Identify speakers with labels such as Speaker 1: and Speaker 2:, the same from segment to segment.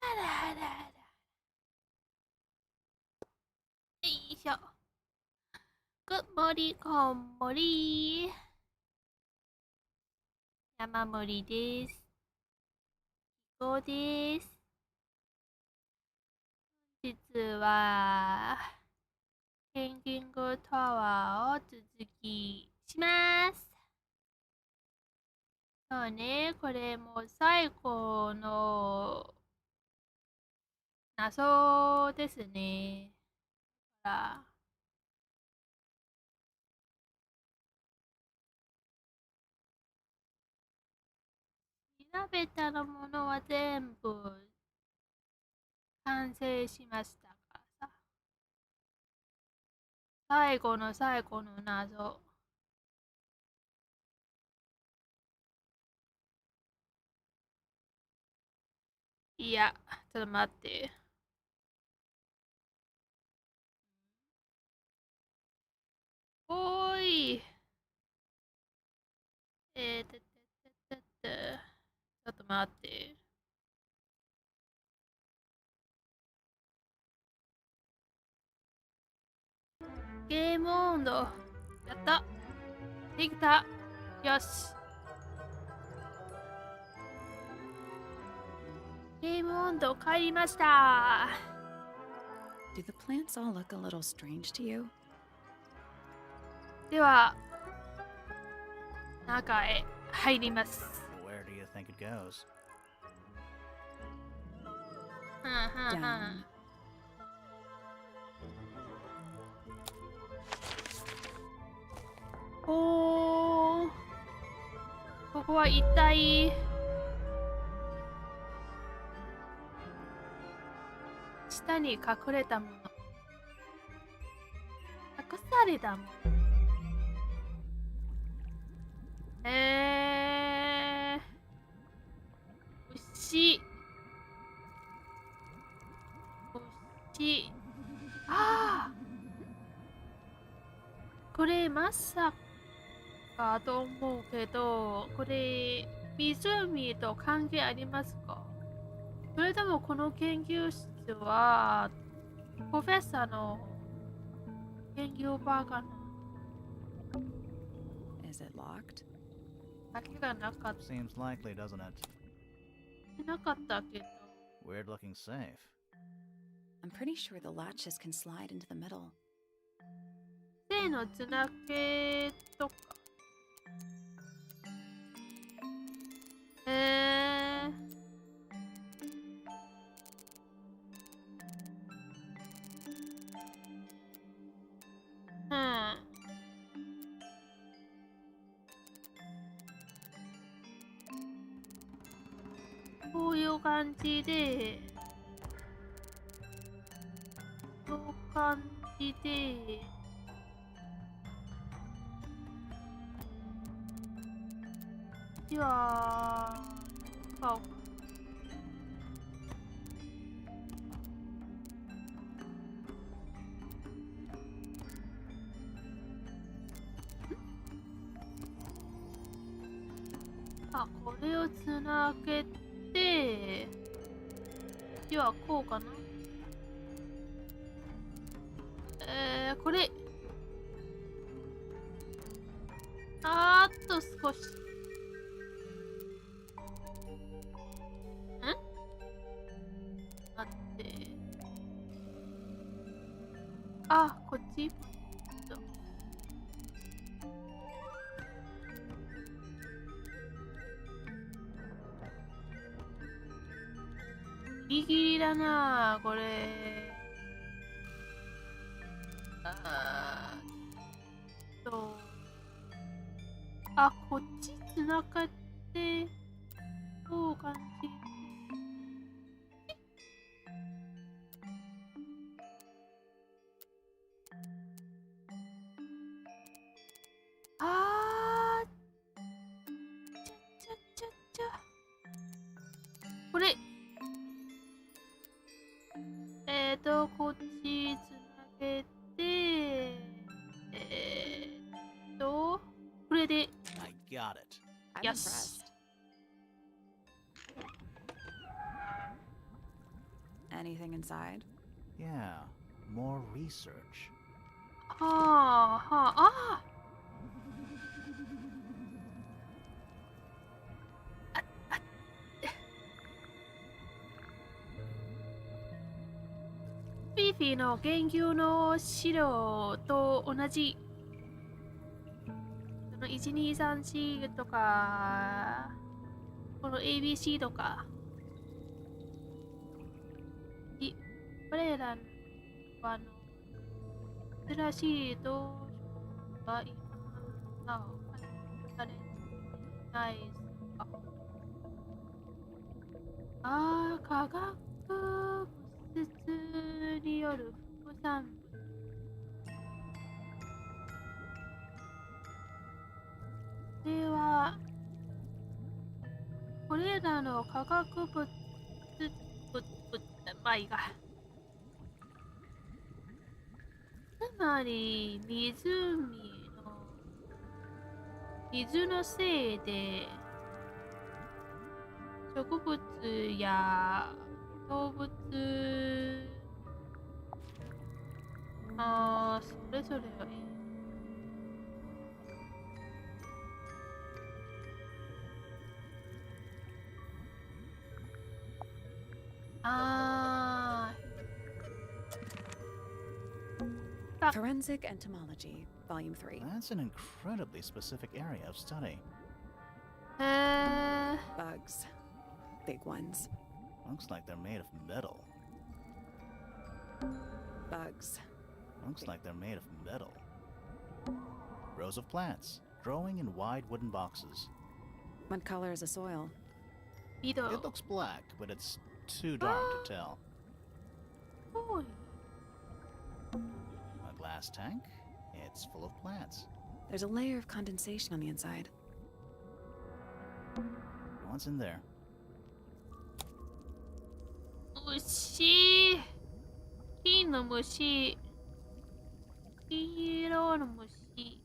Speaker 1: あらあらあら。よいしょ。ぐっもりこんもり。山森です。こうです。実は、ペンギングタワーを続きします。そうね、これも最後の謎ですね。調べたものは全部完成しましたからさ。最後の最後の謎。いや、ちょっと待って。おーい。ちょっと待って。ゲーム温度。やった。できた。よし。ゲーム温度帰りました。
Speaker 2: Do the plants all look a little strange to you?
Speaker 1: では、中へ入ります。
Speaker 3: Where do you think it goes?
Speaker 1: おー、ここは一体下に隠れたもの、隠されたもの。牛。牛。ああ、これまさかと思うけど、これ湖と関係ありますか？それともこの研究室はプロフェッサーの研究場かな？
Speaker 2: Is it locked?
Speaker 1: 鍵がなかっ
Speaker 3: Seems likely, doesn't it?
Speaker 1: た。なかったけど。
Speaker 3: Weird looking safe.
Speaker 2: I'm pretty sure the latches can slide into the middle.
Speaker 1: 手のつなげとか。うん。こういう感じで、こういう感じで、では、使おうか。あ、これをつなげて、ではこうかな。これ。あーっと少し。待って。あ、こっち。ギリギリだなこれ。あ、こっちつながってこう感じ。あー、ちゃ。これ。こっちつなげて、これで。
Speaker 3: I got it.
Speaker 1: よし。
Speaker 2: inside.
Speaker 3: Yeah, more research.
Speaker 1: はあ、はあ、あフィフィの研究の資料と同じ。その1234とか、この ABC とか。これらは珍しい動詞は今なおされていないですか。化学物質による副産物。これらの化学物質、まあいいか。つまり、水のせいで、植物や動物、それぞれがいい。
Speaker 2: Forensic Entomology, Volume 3.
Speaker 3: That's an incredibly specific area of study.
Speaker 2: Bugs. Big ones.
Speaker 3: Looks like they're made of metal.
Speaker 2: Bugs.
Speaker 3: Looks like they're made of metal. Rows of plants, growing in wide wooden boxes.
Speaker 2: What color is the soil?
Speaker 3: It looks black, but it's too dark to tell. A glass tank? It's full of plants.
Speaker 2: There's a layer of condensation on the inside.
Speaker 3: What's in there?
Speaker 1: 虫。金の虫。金色の虫。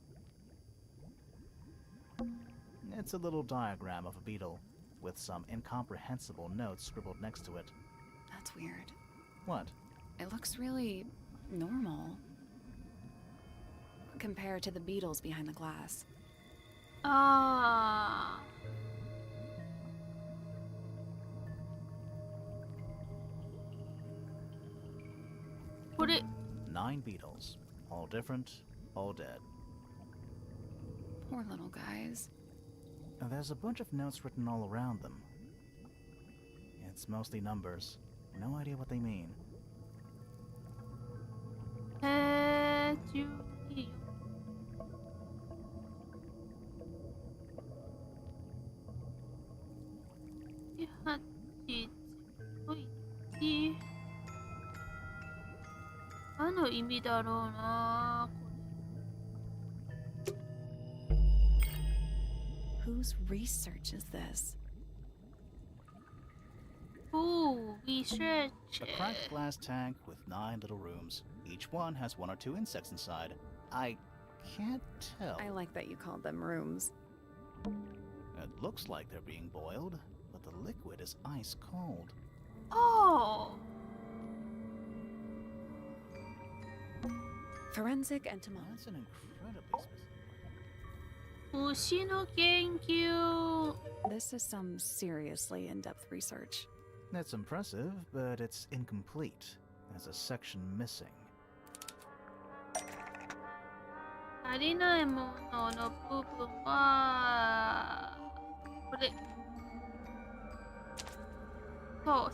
Speaker 3: It's a little diagram of a beetle, with some incomprehensible notes scribbled next to it.
Speaker 2: That's weird.
Speaker 3: What?
Speaker 2: It looks really normal compared to the beetles behind the glass.
Speaker 1: What it?
Speaker 3: 9 beetles, all different, all dead.
Speaker 2: Poor little guys.
Speaker 3: There's a bunch of notes written all around them. It's mostly numbers. No idea what they mean.
Speaker 1: 12。8、1。何の意味だろうな。
Speaker 2: Whose research is this?
Speaker 1: Ooh, research.
Speaker 3: A cracked glass tank with 9 little rooms. Each one has 1 or 2 insects inside. I can't tell.
Speaker 2: I like that you called them rooms.
Speaker 3: It looks like they're being boiled, but the liquid is ice cold.
Speaker 1: Oh.
Speaker 2: Forensic Entomology.
Speaker 3: That's an incredibly specific.
Speaker 1: 虫の研究。
Speaker 2: This is some seriously in-depth research.
Speaker 3: That's impressive, but it's incomplete. There's a section missing.
Speaker 1: 足りないものの部分はこれ。そう。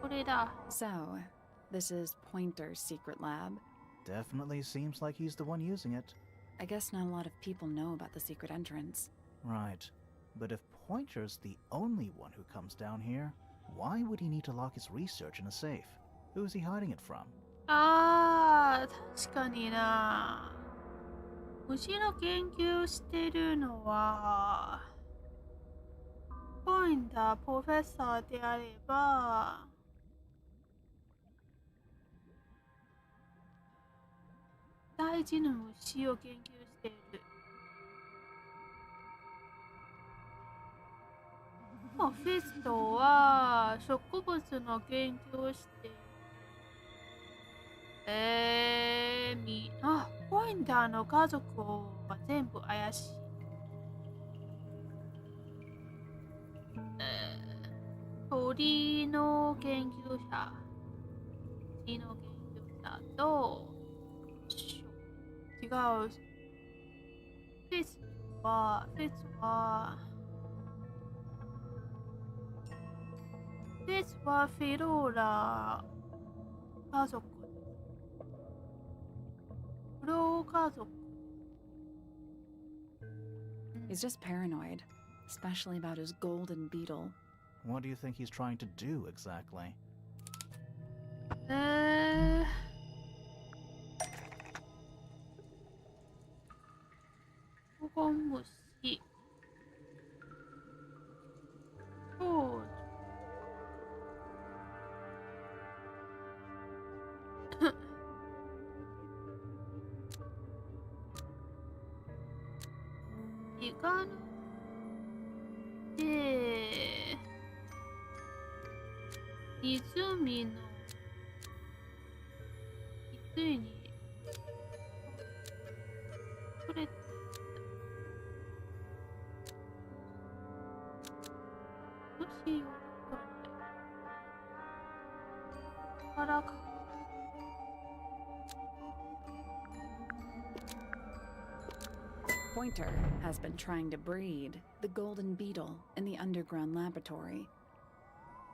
Speaker 1: これだ。
Speaker 2: So, this is Pointer's secret lab.
Speaker 3: Definitely seems like he's the one using it.
Speaker 2: I guess not a lot of people know about the secret entrance.
Speaker 3: Right. But if Pointer's the only one who comes down here, why would he need to lock his research in a safe? Who is he hiding it from?
Speaker 1: 確かにな。虫の研究してるのはポインタープロフェッサーであれば大事な虫を研究している。もフェストは植物の研究をして、ポインターの家族は全部怪しい。鳥の研究者、鳥の研究者と、違う。フェスは、フェローラ家族。フロー家族。
Speaker 2: He's just paranoid, especially about his golden beetle.
Speaker 3: What do you think he's trying to do exactly?
Speaker 1: 黄金虫。そう時間で湖の湖にこれもしよからか
Speaker 2: Pointer has been trying to breed the golden beetle in the underground laboratory.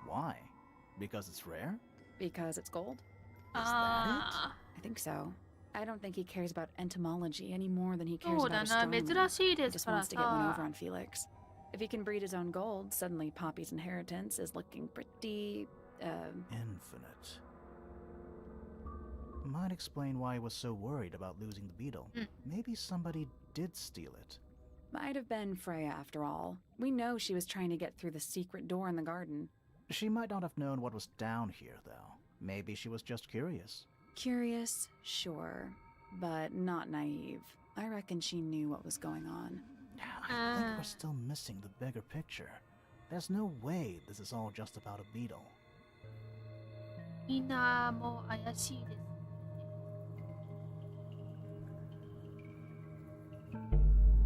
Speaker 3: Why? Because it's rare?
Speaker 2: Because it's gold?
Speaker 3: Is that
Speaker 1: Ah.
Speaker 2: I think so. I don't think he cares about entomology any more than he cares
Speaker 1: そうだ
Speaker 2: about
Speaker 1: な、
Speaker 2: astronomy.
Speaker 1: 珍しい
Speaker 2: He
Speaker 1: です
Speaker 2: just
Speaker 1: から
Speaker 2: wants to get one over
Speaker 1: さ。
Speaker 2: on Felix. If he can breed his own gold, suddenly Poppy's inheritance is looking pretty,
Speaker 3: Infinite. Might explain why he was so worried about losing the beetle. Maybe somebody did steal it.
Speaker 2: might have been Freya after all. We know she was trying to get through the secret door in the garden.
Speaker 3: She might not have known what was down here, though. Maybe she was just curious.
Speaker 2: Curious, sure, but not naive. I reckon she knew what was going on.
Speaker 3: I think we're still missing the bigger picture. There's no way this is all just about a beetle.
Speaker 1: みんなもう怪しいです。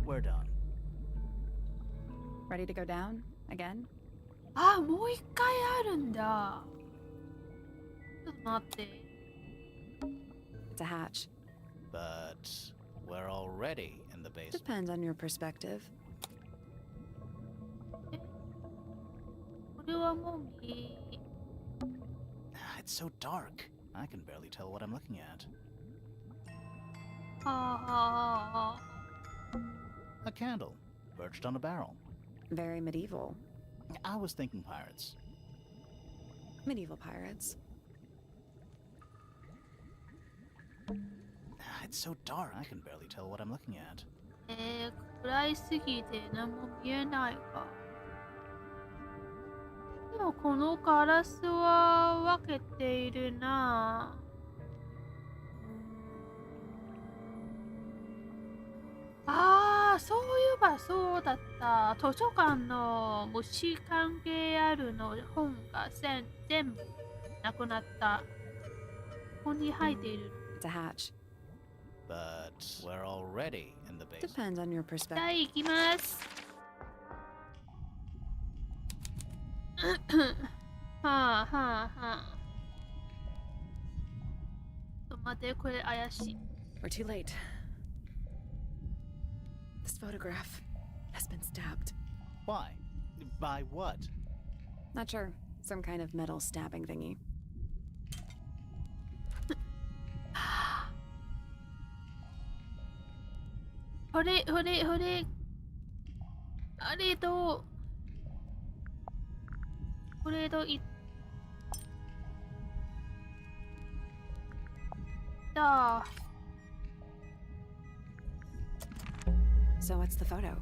Speaker 3: We're done.
Speaker 2: Ready to go down? Again?
Speaker 1: あ、もう一回あるんだ。ちょっと待って。
Speaker 2: It's a hatch.
Speaker 3: But we're already in the basement.
Speaker 2: Depends on your perspective.
Speaker 1: これはもう
Speaker 3: It's so dark. I can barely tell what I'm looking at.
Speaker 1: はあ。
Speaker 3: A candle, perched on a barrel.
Speaker 2: Very medieval.
Speaker 3: I was thinking pirates.
Speaker 2: Medieval pirates.
Speaker 3: It's so dark. I can barely tell what I'm looking at.
Speaker 1: 暗いすぎて何も見えないか。でもこのガラスは分けているな。ああ、そういえばそうだった。図書館の虫関係あるの本が全部なくなった。ここに入っている。
Speaker 2: It's a hatch.
Speaker 3: But we're already in the basement.
Speaker 2: Depends on your
Speaker 1: じゃ
Speaker 2: perspective.
Speaker 1: あ行きます。はあはあはあ。ちょっと待って、これ怪しい。
Speaker 2: We're too late. This photograph has been stabbed.
Speaker 3: Why? By what?
Speaker 2: Not sure. Some kind of metal stabbing thingy.
Speaker 1: これ。あれと、これといった。
Speaker 2: So what's the photo?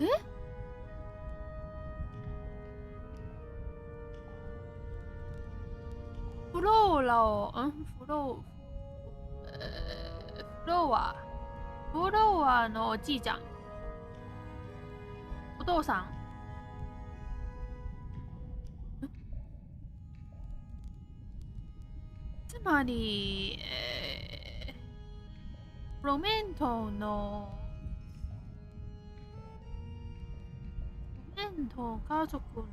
Speaker 1: え？フロワーのおじいちゃん。父さん。つまり、ロメント家族の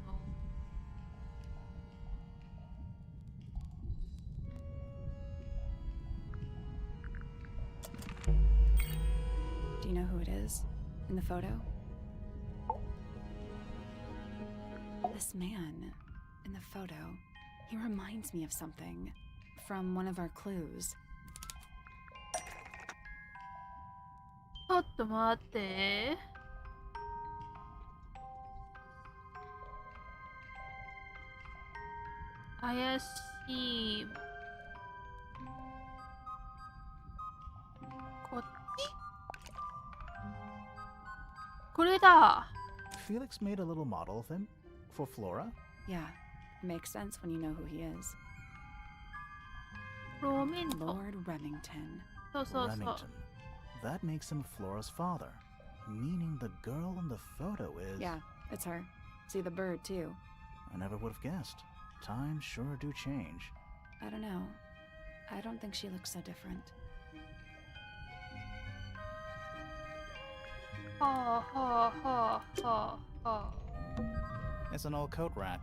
Speaker 2: Do you know who it is in the photo? This man in the photo, he reminds me of something from one of our clues.
Speaker 1: ちょっと待って。怪しい。こっち？これだ。
Speaker 3: Felix made a little model of him for Flora.
Speaker 2: Yeah, it makes sense when you know who he is.
Speaker 1: ロメント。
Speaker 2: Lord Remington.
Speaker 1: そうそうそう。
Speaker 3: Remington. That makes him Flora's father, meaning the girl in the photo is...
Speaker 2: Yeah, it's her. See the bird, too.
Speaker 3: I never would have guessed. Times sure do change.
Speaker 2: I don't know. I don't think she looks so different.
Speaker 1: はあはあはあはあはあ。
Speaker 3: It's an old coat rack.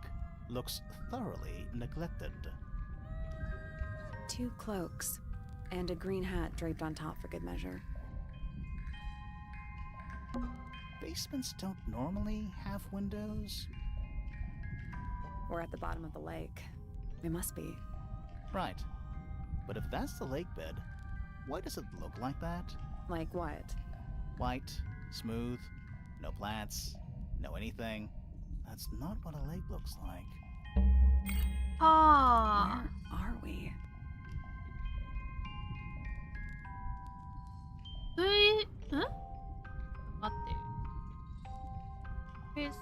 Speaker 3: Looks thoroughly neglected.
Speaker 2: 2 cloaks, and a green hat draped on top for good measure.
Speaker 3: Basements don't normally have windows.
Speaker 2: We're at the bottom of the lake. It must be.
Speaker 3: Right. But if that's the lake bed, why does it look like that?
Speaker 2: Like what?
Speaker 3: White, smooth, no plants, no anything. That's not what a lake looks like.
Speaker 1: はあ。
Speaker 2: Where are we?
Speaker 1: 待って。水槽？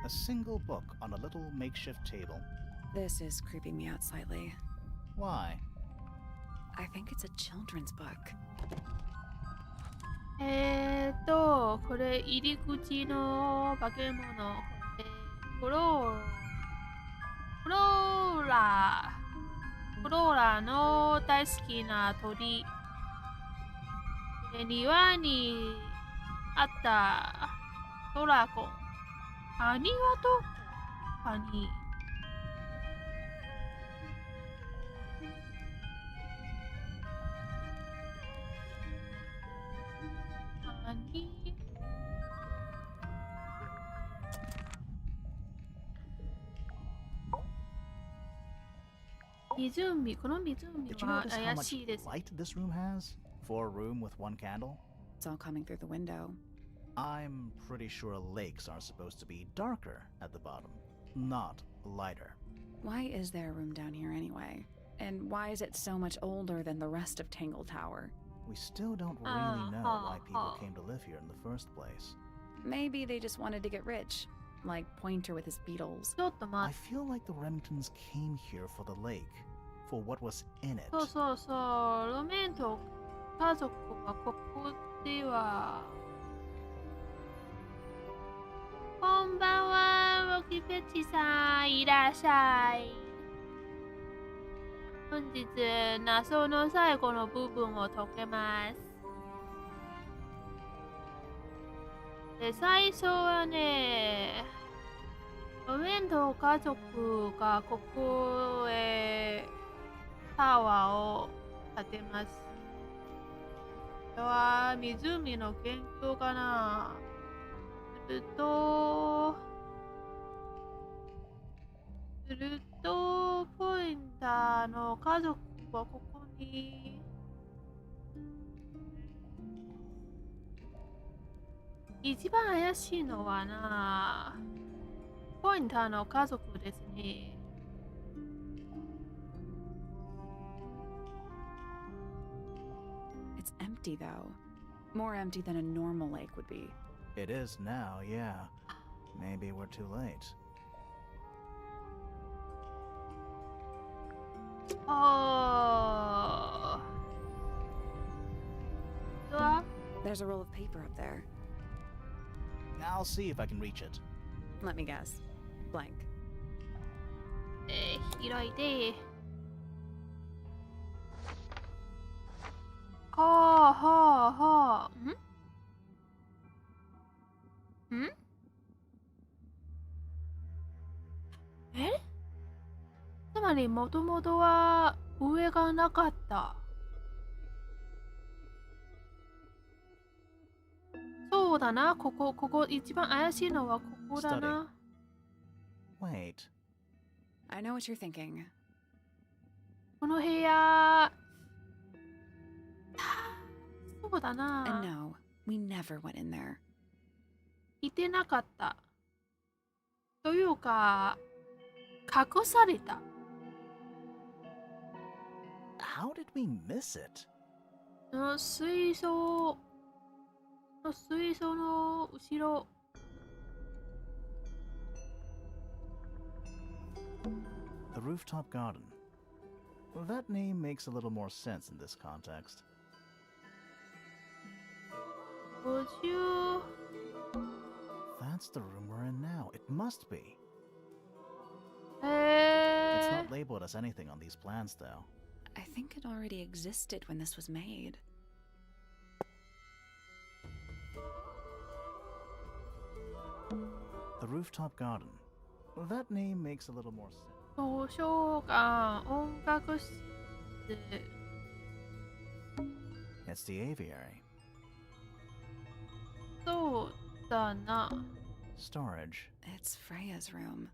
Speaker 3: A single book on a little makeshift table.
Speaker 2: This is creeping me out slightly.
Speaker 3: Why?
Speaker 2: I think it's a children's book.
Speaker 1: これ入り口の化け物。フローラの大好きな鳥。庭にあったドラゴン。カニはどこ？カニ。カニ。湖、この湖
Speaker 3: Did you
Speaker 1: は
Speaker 3: notice how
Speaker 1: 怪
Speaker 3: much
Speaker 1: しいです。
Speaker 3: light this room has? For a room with one candle?
Speaker 2: It's all coming through the window.
Speaker 3: I'm pretty sure lakes are supposed to be darker at the bottom, not lighter.
Speaker 2: Why is there a room down here anyway? And why is it so much older than the rest of Tangle Tower?
Speaker 3: We still don't really know why people came to live here in the first place.
Speaker 2: Maybe they just wanted to get rich, like Pointer with his beetles.
Speaker 1: ちょっと
Speaker 3: I
Speaker 1: 待って。
Speaker 3: feel like the Remingtons came here for the lake, for what was in it.
Speaker 1: そうそうそう。ロメンと家族はここでは。こんばんは、ロキペチさん、いらっしゃい。本日、謎の最後の部分を解けます。で、最初はね、ロメンと家族がここへタワーを建てます。これは湖の研究かな。すると、ポインターの家族はここに一番怪しいのはな、ポインターの家族ですね。
Speaker 2: It's empty though. More empty than a normal lake would be.
Speaker 3: It is now, yeah. Maybe we're too late.
Speaker 1: ああ。
Speaker 2: There's a roll of paper up there.
Speaker 3: I'll see if I can reach it.
Speaker 2: Let me guess. Blank.
Speaker 1: 広いで。はあはあはあ。んつまりもともとは上がなかった。そうだな、ここ一番怪しいのはここだな。
Speaker 3: Wait.
Speaker 2: I know what you're thinking.
Speaker 1: この部屋。そうだ
Speaker 2: And
Speaker 1: な。
Speaker 2: no, we never went in there.
Speaker 1: いてなかった。というか、隠された。
Speaker 3: How did we miss it?
Speaker 1: 水槽の後ろ。
Speaker 3: The rooftop garden. Well, that name makes a little more sense in this context.
Speaker 1: 50。
Speaker 3: That's the room we're in now. It must be.
Speaker 1: へ
Speaker 3: It's
Speaker 1: え
Speaker 3: not。labeled as anything on these plans, though.
Speaker 2: I think it already existed when this was made.
Speaker 3: The rooftop garden. Well, that name makes a little more sense.
Speaker 1: 図書館、音楽室。
Speaker 3: It's the aviary.
Speaker 1: そうだな。
Speaker 3: Storage.
Speaker 2: It's Freya's room.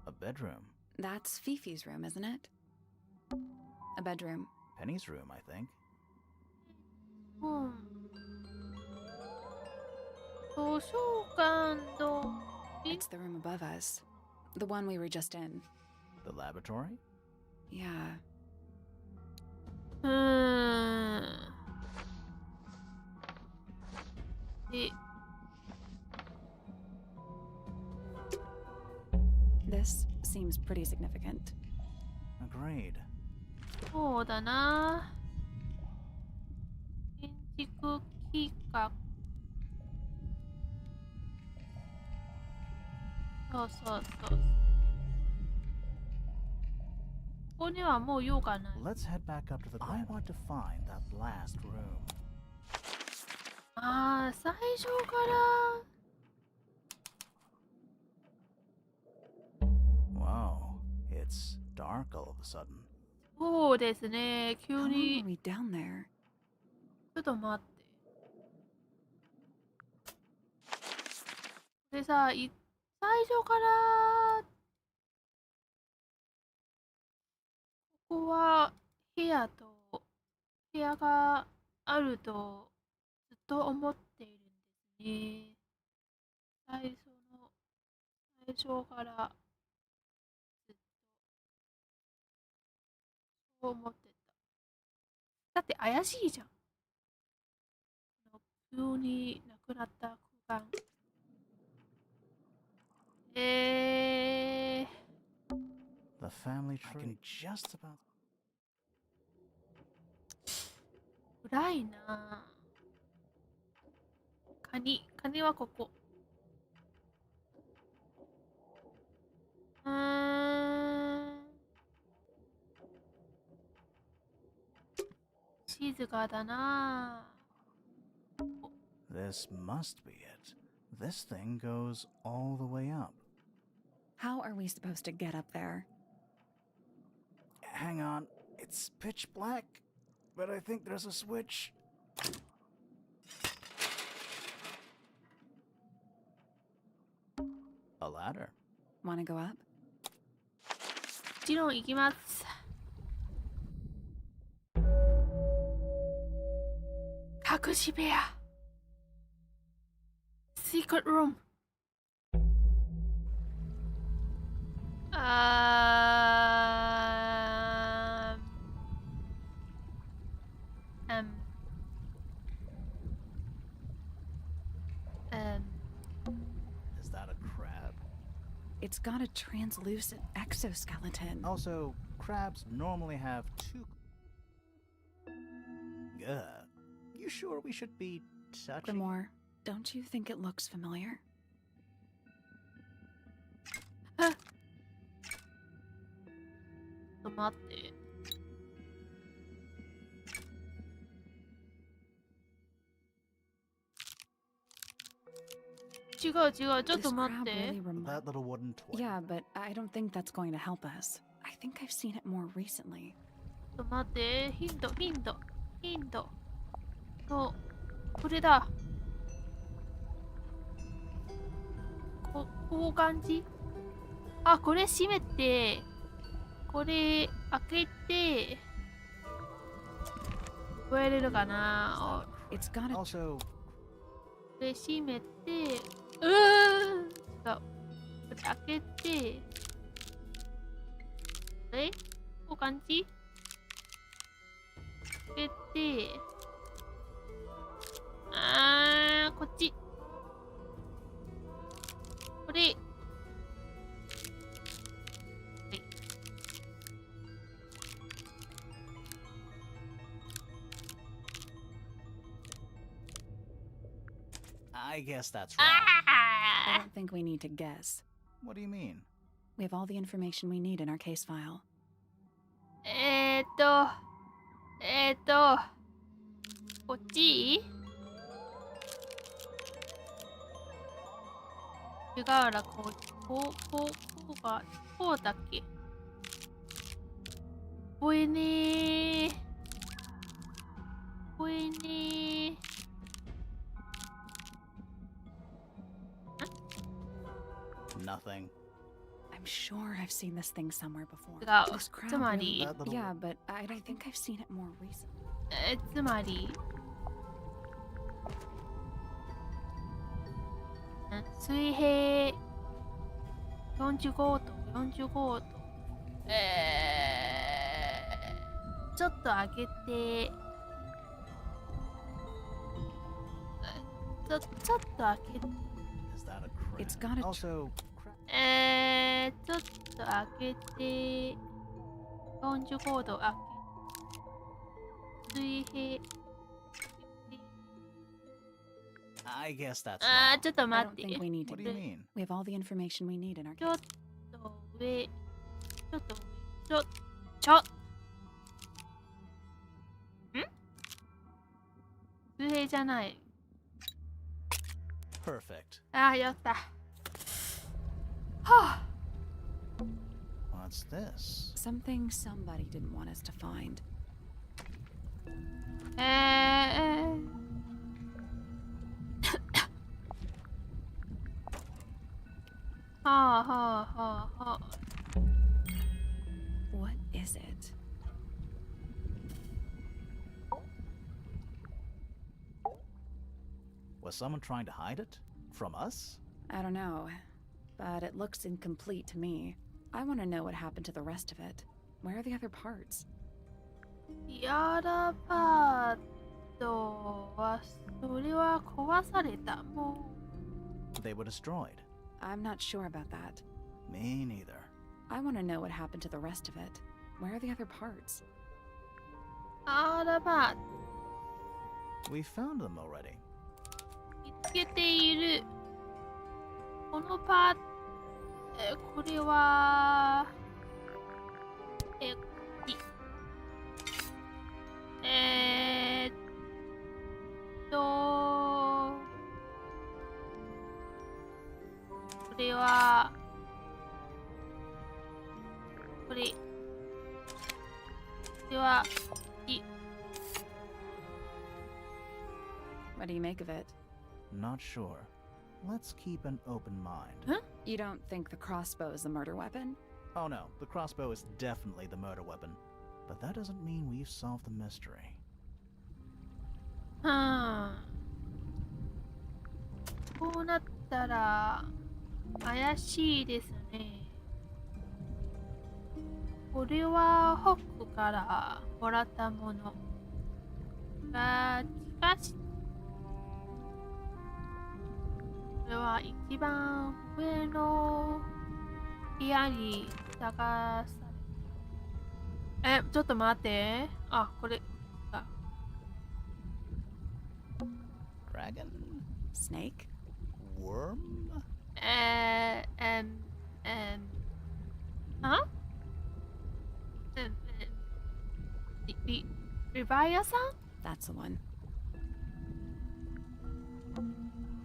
Speaker 3: A bedroom.
Speaker 2: That's Fifi's room, isn't it? A bedroom.
Speaker 3: Penny's room, I think.
Speaker 1: うん。図書館の。
Speaker 2: It's the room above us. The one we were just in.
Speaker 3: The laboratory?
Speaker 2: Yeah.
Speaker 1: で、
Speaker 2: This seems pretty significant.
Speaker 3: Agreed.
Speaker 1: そうだな。建築企画。そうそうそう。ここにはもう用がない。
Speaker 3: Let's head back up to the. I want to find that last room.
Speaker 1: ああ、最初から。
Speaker 3: Wow, it's dark all of a sudden.
Speaker 1: そうですね。
Speaker 2: How
Speaker 1: 急
Speaker 2: long were
Speaker 1: に。
Speaker 2: we down there?
Speaker 1: ちょっと待って。でさ、最初から。ここは部屋があるとずっと思っているんですね。最初からずっとそう思ってた。だって怪しいじゃん。急になくなった空間。
Speaker 3: The family tree. I can just about.
Speaker 1: 暗いな。カニはここ。静かだな。
Speaker 3: This must be it. This thing goes all the way up.
Speaker 2: How are we supposed to get up there?
Speaker 3: Hang on, it's pitch black, but I think there's a switch. A ladder.
Speaker 2: Want to go up?
Speaker 1: もちろん行きます。隠し部屋。Secret room。Is
Speaker 3: that a crab?
Speaker 2: It's got a translucent exoskeleton.
Speaker 3: Also, crabs normally have two. Ugh. you sure we should be touching?
Speaker 2: Grimoire, don't you think it looks familiar?
Speaker 1: ちょっと待って。違う違う、ちょっ
Speaker 2: This
Speaker 1: と待っ
Speaker 2: crab
Speaker 1: て。
Speaker 2: really
Speaker 3: That little wooden toy.
Speaker 2: Yeah, but I don't think that's going to help us. I think I've seen it more recently.
Speaker 1: ちょっと待って、ヒント。そう、これだ。こう感じ？あ、これ閉めて、これ開けて、聞こえれるかな？
Speaker 2: It's gotta.
Speaker 3: Also,
Speaker 1: これ閉めて、違う。これ開けて、こう感じ？開けて、こっち。これ。
Speaker 3: I guess that's wrong.
Speaker 2: I don't think we need to guess.
Speaker 3: What do you mean?
Speaker 2: We have all the information we need in our case file.
Speaker 1: こっち？違うな、こうだっけ？こえねー。
Speaker 3: Nothing.
Speaker 2: I'm sure I've seen this thing somewhere before.
Speaker 1: 違う。
Speaker 2: This crab
Speaker 1: つまり
Speaker 3: That little-
Speaker 2: Yeah, but I think I've seen it more recently.
Speaker 1: つまり水平45度ちょっと上げてちょっと上げて
Speaker 3: Is that a crab?
Speaker 2: It's gotta.
Speaker 3: Also,
Speaker 1: ちょっと上げて45度上げ水平
Speaker 3: I guess that's
Speaker 1: ちょっと
Speaker 2: I
Speaker 1: 待
Speaker 2: don't
Speaker 1: って
Speaker 2: think we need to.
Speaker 3: What do you mean?
Speaker 2: We have all the information we need in our
Speaker 1: ちょっ
Speaker 2: case.
Speaker 1: と上水平じゃない。
Speaker 3: Perfect.
Speaker 1: やった。は
Speaker 3: What's this?
Speaker 2: Something somebody didn't want us to find.
Speaker 1: はあ。
Speaker 2: What is it?
Speaker 3: Was someone trying to hide it? From us?
Speaker 2: I don't know, but it looks incomplete to me. I want to know what happened to the rest of it. Where are the other parts?
Speaker 1: やらパートはそれは壊された。も
Speaker 3: They were destroyed.
Speaker 2: I'm not sure about that.
Speaker 3: Me neither.
Speaker 2: I want to know what happened to the rest of it. Where are the other parts?
Speaker 1: うやらパー
Speaker 3: We found them already.
Speaker 1: 見つけている。このパーこれはこっちこれはこれはこっち
Speaker 2: What do you make of it?
Speaker 3: Not sure. Let's keep an open mind.
Speaker 1: Huh?
Speaker 2: You don't think the crossbow is the murder weapon?
Speaker 3: Oh no, the crossbow is definitely the murder weapon. But that doesn't mean we've solved the mystery.
Speaker 1: こうなったら怪しいですね。これはホックからもらったものが、しかしこれは一番上の部屋に探されちょっと待って。これか。
Speaker 3: Dragon?
Speaker 2: Snake?
Speaker 3: Worm?
Speaker 1: Huh? Rivaya-san?
Speaker 2: That's the one.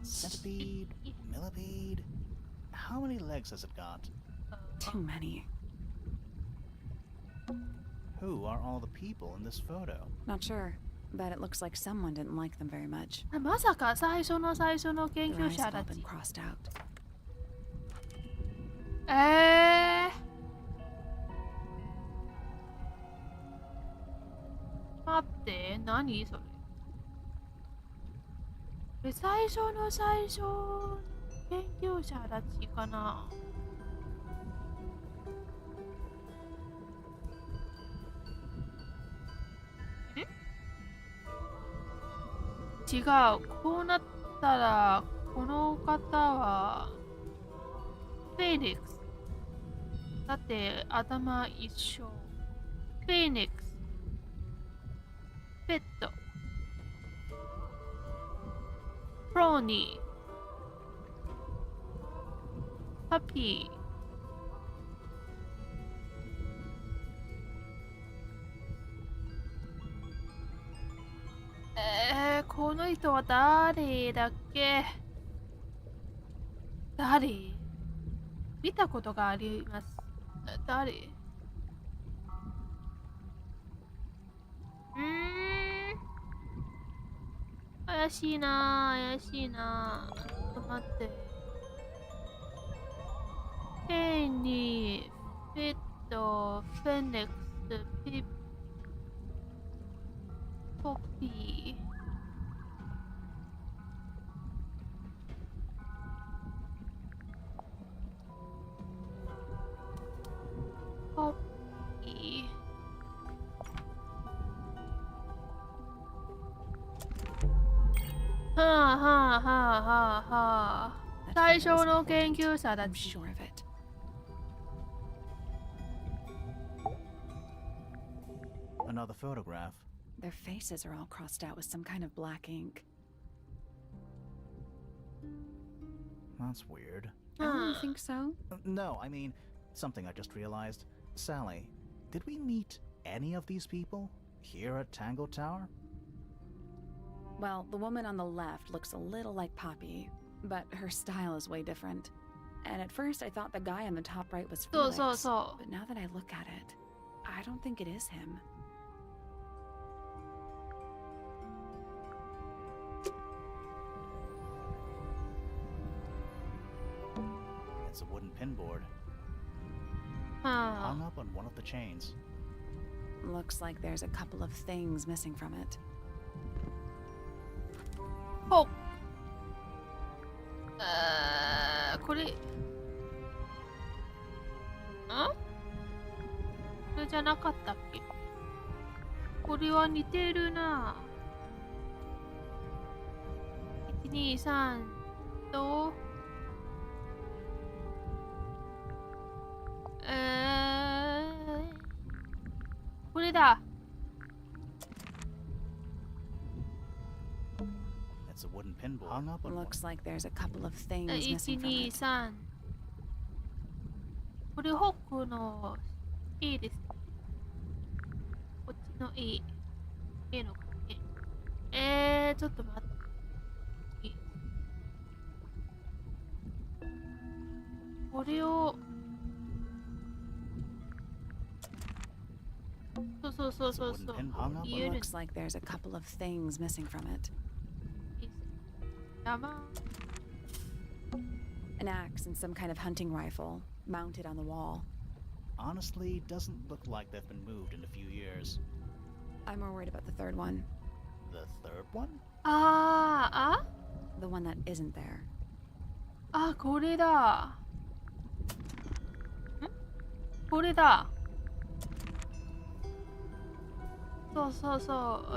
Speaker 3: Centipede? Millipede? How many legs has it got?
Speaker 2: Too many.
Speaker 3: Who are all the people in this photo?
Speaker 2: Not sure, but it looks like someone didn't like them very much.
Speaker 1: まさか最初の研
Speaker 2: Their
Speaker 1: 究
Speaker 2: eyes
Speaker 1: 者
Speaker 2: have
Speaker 1: た
Speaker 2: all
Speaker 1: ち
Speaker 2: been crossed out.
Speaker 1: 待って、何それ。最初の研究者たちかな。違う。こうなったら、この方は、フェニックス。だって、頭一緒。フェニックス。ペット。プロニー。パピー。この人は誰だっけ？誰？見たことがあります。誰？怪しいなぁ、怪しいなぁ。ちょっと待って。ペニー、フィット、フェネックス、ピッポピー。ポピー。はあはあはあはあはあ。最初の研究者た
Speaker 2: I'm
Speaker 1: ち。
Speaker 2: sure of it.
Speaker 3: Another photograph.
Speaker 2: Their faces are all crossed out with some kind of black ink.
Speaker 3: That's weird.
Speaker 2: Oh, you think so?
Speaker 3: No, I mean, something I just realized. Sally, did we meet any of these people here at Tangle Tower?
Speaker 2: Well, the woman on the left looks a little like Poppy, but her style is way different. And at first I thought the guy on the top right was Felix, but now that I look at it, I don't think it is him.
Speaker 3: It's a wooden pinboard,
Speaker 1: は
Speaker 3: hung up on one of the chains.
Speaker 2: Looks like there's a couple of things missing from it.
Speaker 1: あ。ほっ。これ。これじゃなかったっけ？これは似てるな。1、2、3と。これだ。
Speaker 3: It's a wooden pinboard hung up on one.
Speaker 2: Looks like there's a couple of things
Speaker 1: 1、
Speaker 2: missing from
Speaker 1: 2、
Speaker 2: it.
Speaker 1: 3。これホックの A です。こっちの A。A の関係。ちょっと待って。これを。そうそうそうそう。
Speaker 2: Looks like there's a couple of things missing from it.
Speaker 1: 山。
Speaker 2: An axe and some kind of hunting rifle mounted on the wall.
Speaker 3: Honestly, doesn't look like they've been moved in a few years.
Speaker 2: I'm more worried about the third one.
Speaker 3: The third one?
Speaker 1: あ
Speaker 2: The one that isn't there.
Speaker 1: これだ。これだ。そうそうそう。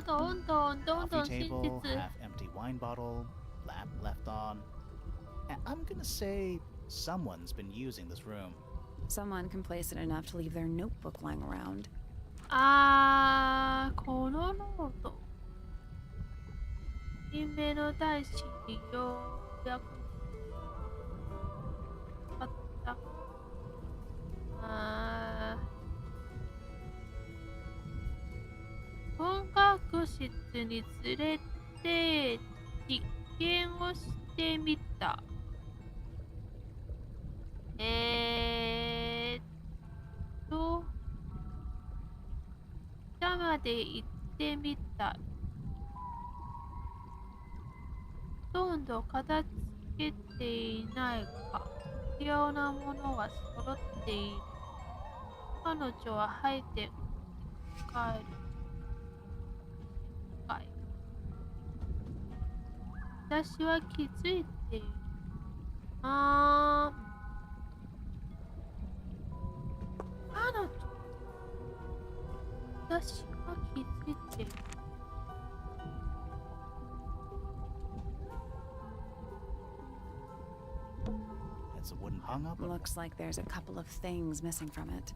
Speaker 1: どんどんどんどん
Speaker 3: Coffee
Speaker 1: 真
Speaker 3: table,
Speaker 1: 実。
Speaker 3: half empty wine bottle, lamp left on. And I'm gonna say someone's been using this room.
Speaker 2: Someone complacent enough to leave their notebook lying around.
Speaker 1: このノート。人名の大使にようやくあった。本学室に連れて実験をしてみた。下まで行ってみた。ほとんど片付けていないか。必要なものは揃っている。彼女は吐いて帰る。私は気づいている。彼女。私は気づいている。
Speaker 3: It's a wooden hung up.
Speaker 2: Looks like there's a couple of things missing from it.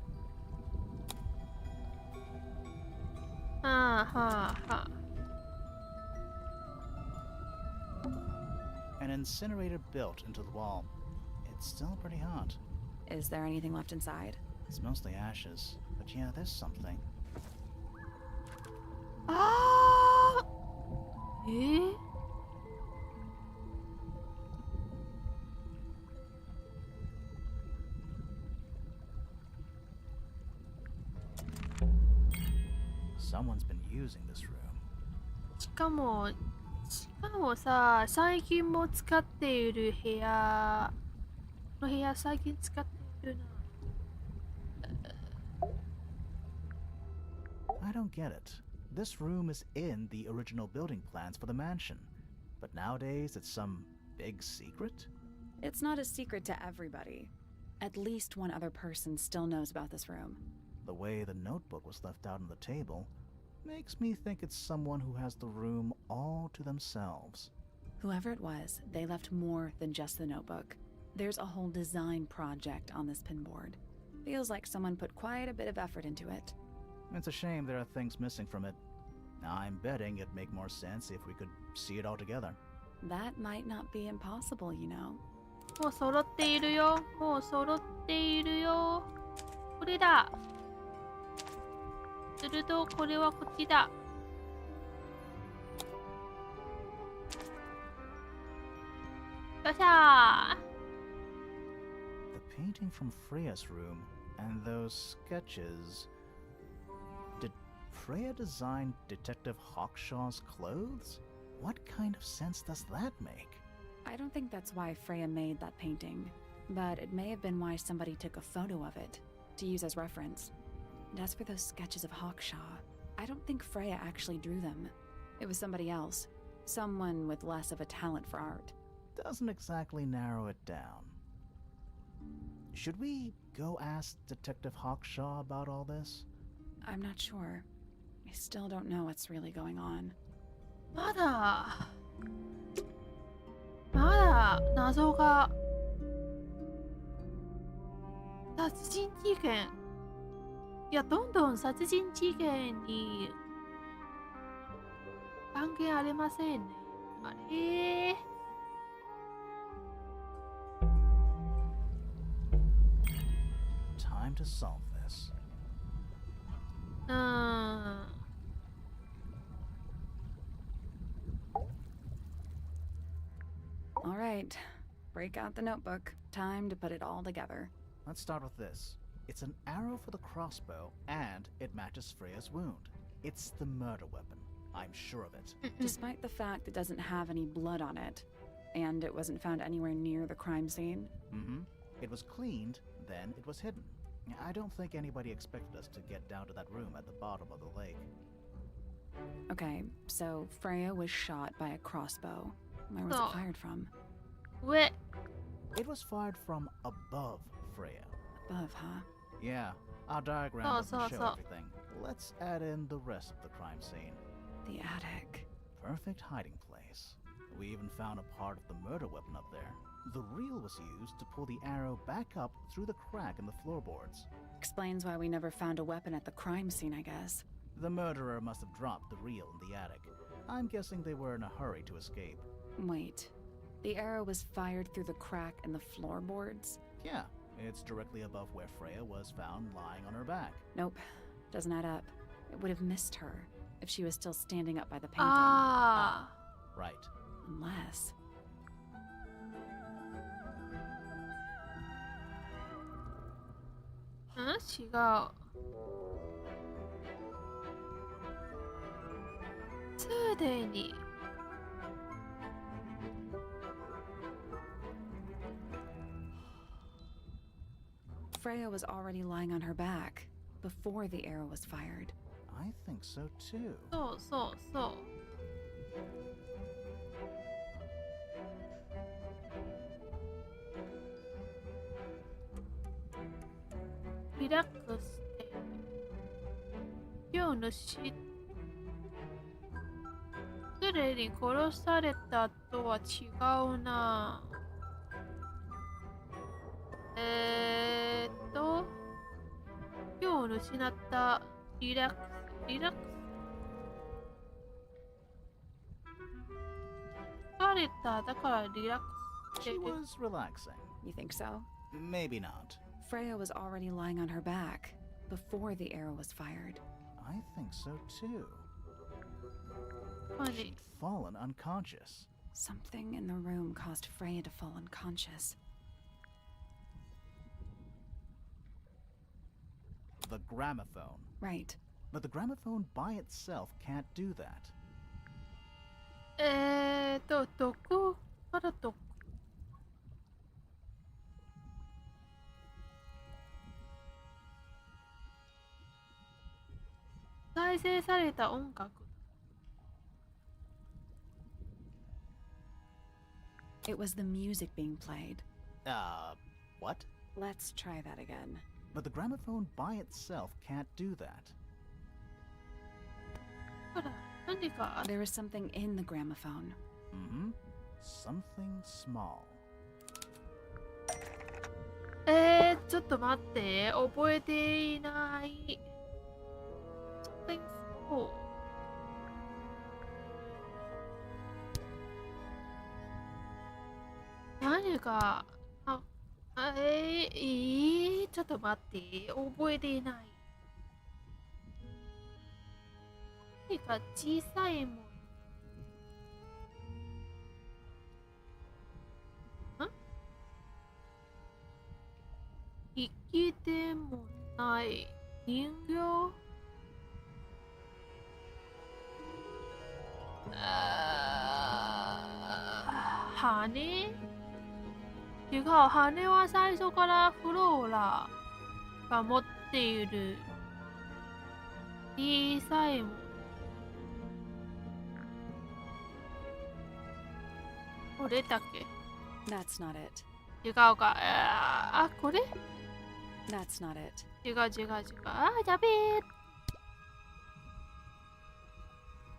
Speaker 3: An incinerator built into the wall. It's still pretty hot.
Speaker 2: Is there anything left inside?
Speaker 3: It's mostly ashes, but yeah, there's something. Someone's been using this room.
Speaker 1: しかもさ、最近も使っている部屋。この部屋最近使っているな。
Speaker 3: I don't get it. This room is in the original building plans for the mansion, but nowadays it's some big secret?
Speaker 2: It's not a secret to everybody. At least one other person still knows about this room.
Speaker 3: The way the notebook was left out on the table makes me think it's someone who has the room all to themselves.
Speaker 2: Whoever it was, they left more than just the notebook. There's a whole design project on this pinboard. Feels like someone put quite a bit of effort into it.
Speaker 3: It's a shame there are things missing from it. I'm betting it'd make more sense if we could see it all together.
Speaker 2: That might not be impossible, you know.
Speaker 1: もう揃っているよ。もう揃っているよ。これだ。するとこれはこっちだ。よっしゃー。
Speaker 3: The painting from Freya's room and those sketches. Did Freya design Detective Hawkshaw's clothes? What kind of sense does that make?
Speaker 2: I don't think that's why Freya made that painting, but it may have been why somebody took a photo of it to use as reference. And as for those sketches of Hawkshaw, I don't think Freya actually drew them. It was somebody else, someone with less of a talent for art.
Speaker 3: Doesn't exactly narrow it down. Should we go ask Detective Hawkshaw about all this?
Speaker 2: I'm not sure. I still don't know what's really going on.
Speaker 1: まだ謎が。殺人事件。いや、どんどん殺人事件に関係ありませんね。あれ
Speaker 3: Time to solve this.
Speaker 2: All right, break out the notebook. Time to put it all together.
Speaker 3: Let's start with this. It's an arrow for the crossbow, and it matches Freya's wound. It's the murder weapon. I'm sure of it.
Speaker 2: Despite the fact it doesn't have any blood on it, and it wasn't found anywhere near the crime scene.
Speaker 3: It was cleaned, then it was hidden. I don't think anybody expected us to get down to that room at the bottom of the lake.
Speaker 2: Okay, so Freya was shot by a crossbow. Where was it fired from?
Speaker 1: What?
Speaker 3: It was fired from above Freya.
Speaker 2: Above, huh?
Speaker 3: Yeah, our diagram doesn't show everything. Let's add in the rest of the crime scene.
Speaker 2: The attic.
Speaker 3: Perfect hiding place. We even found a part of the murder weapon up there. The reel was used to pull the arrow back up through the crack in the floorboards.
Speaker 2: Explains why we never found a weapon at the crime scene, I guess.
Speaker 3: The murderer must have dropped the reel in the attic. I'm guessing they were in a hurry to escape.
Speaker 2: Wait. The arrow was fired through the crack in the floorboards?
Speaker 3: Yeah, it's directly above where Freya was found lying on her back.
Speaker 2: Nope. Doesn't add up. It would have missed her if she was still standing up by the painting.
Speaker 3: Right.
Speaker 2: Unless...
Speaker 1: Huh? 違う。すでに。
Speaker 2: Freya was already lying on her back before the arrow was fired.
Speaker 3: I think so too.
Speaker 1: そうそうそう。リラックスして。今日のすでに殺されたとは違うな。今日の失ったリラックス。疲れただからリラックスして
Speaker 3: She
Speaker 1: る。
Speaker 3: was relaxing.
Speaker 2: You think so?
Speaker 3: Maybe not.
Speaker 2: Freya was already lying on her back before the arrow was fired.
Speaker 3: I think so too.
Speaker 1: Funny.
Speaker 3: She'd fallen unconscious.
Speaker 2: Something in the room caused Freya to fall unconscious.
Speaker 3: The gramophone.
Speaker 2: Right.
Speaker 3: But the gramophone by itself can't do that.
Speaker 1: どこからどこ再生された音楽。
Speaker 2: It was the music being played.
Speaker 3: What?
Speaker 2: Let's try that again.
Speaker 3: But the gramophone by itself can't do that.
Speaker 1: ほら、何かある。
Speaker 2: There was something in the gramophone.
Speaker 3: Mm-hmm. Something small.
Speaker 1: ちょっと待って、覚えていない。Something small. 何か、ちょっと待って、覚えていない。何か小さいもの。生きてもない人形。羽？違う、羽は最初からフローラが持っている小さいもの。これだけ。
Speaker 2: That's not it.
Speaker 1: 違うか。これ？
Speaker 2: That's not it.
Speaker 1: 違う。やべえ。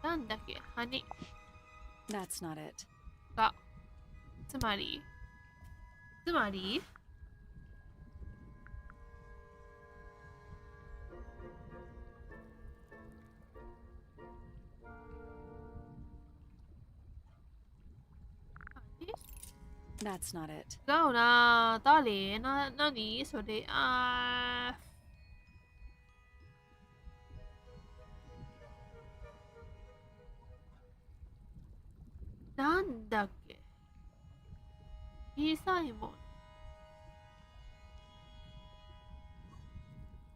Speaker 1: なんだっけ、羽。
Speaker 2: That's not it.
Speaker 1: が。つまり
Speaker 2: That's not it.
Speaker 1: 違うな。誰？何それ。なんだっけ。小さいもん。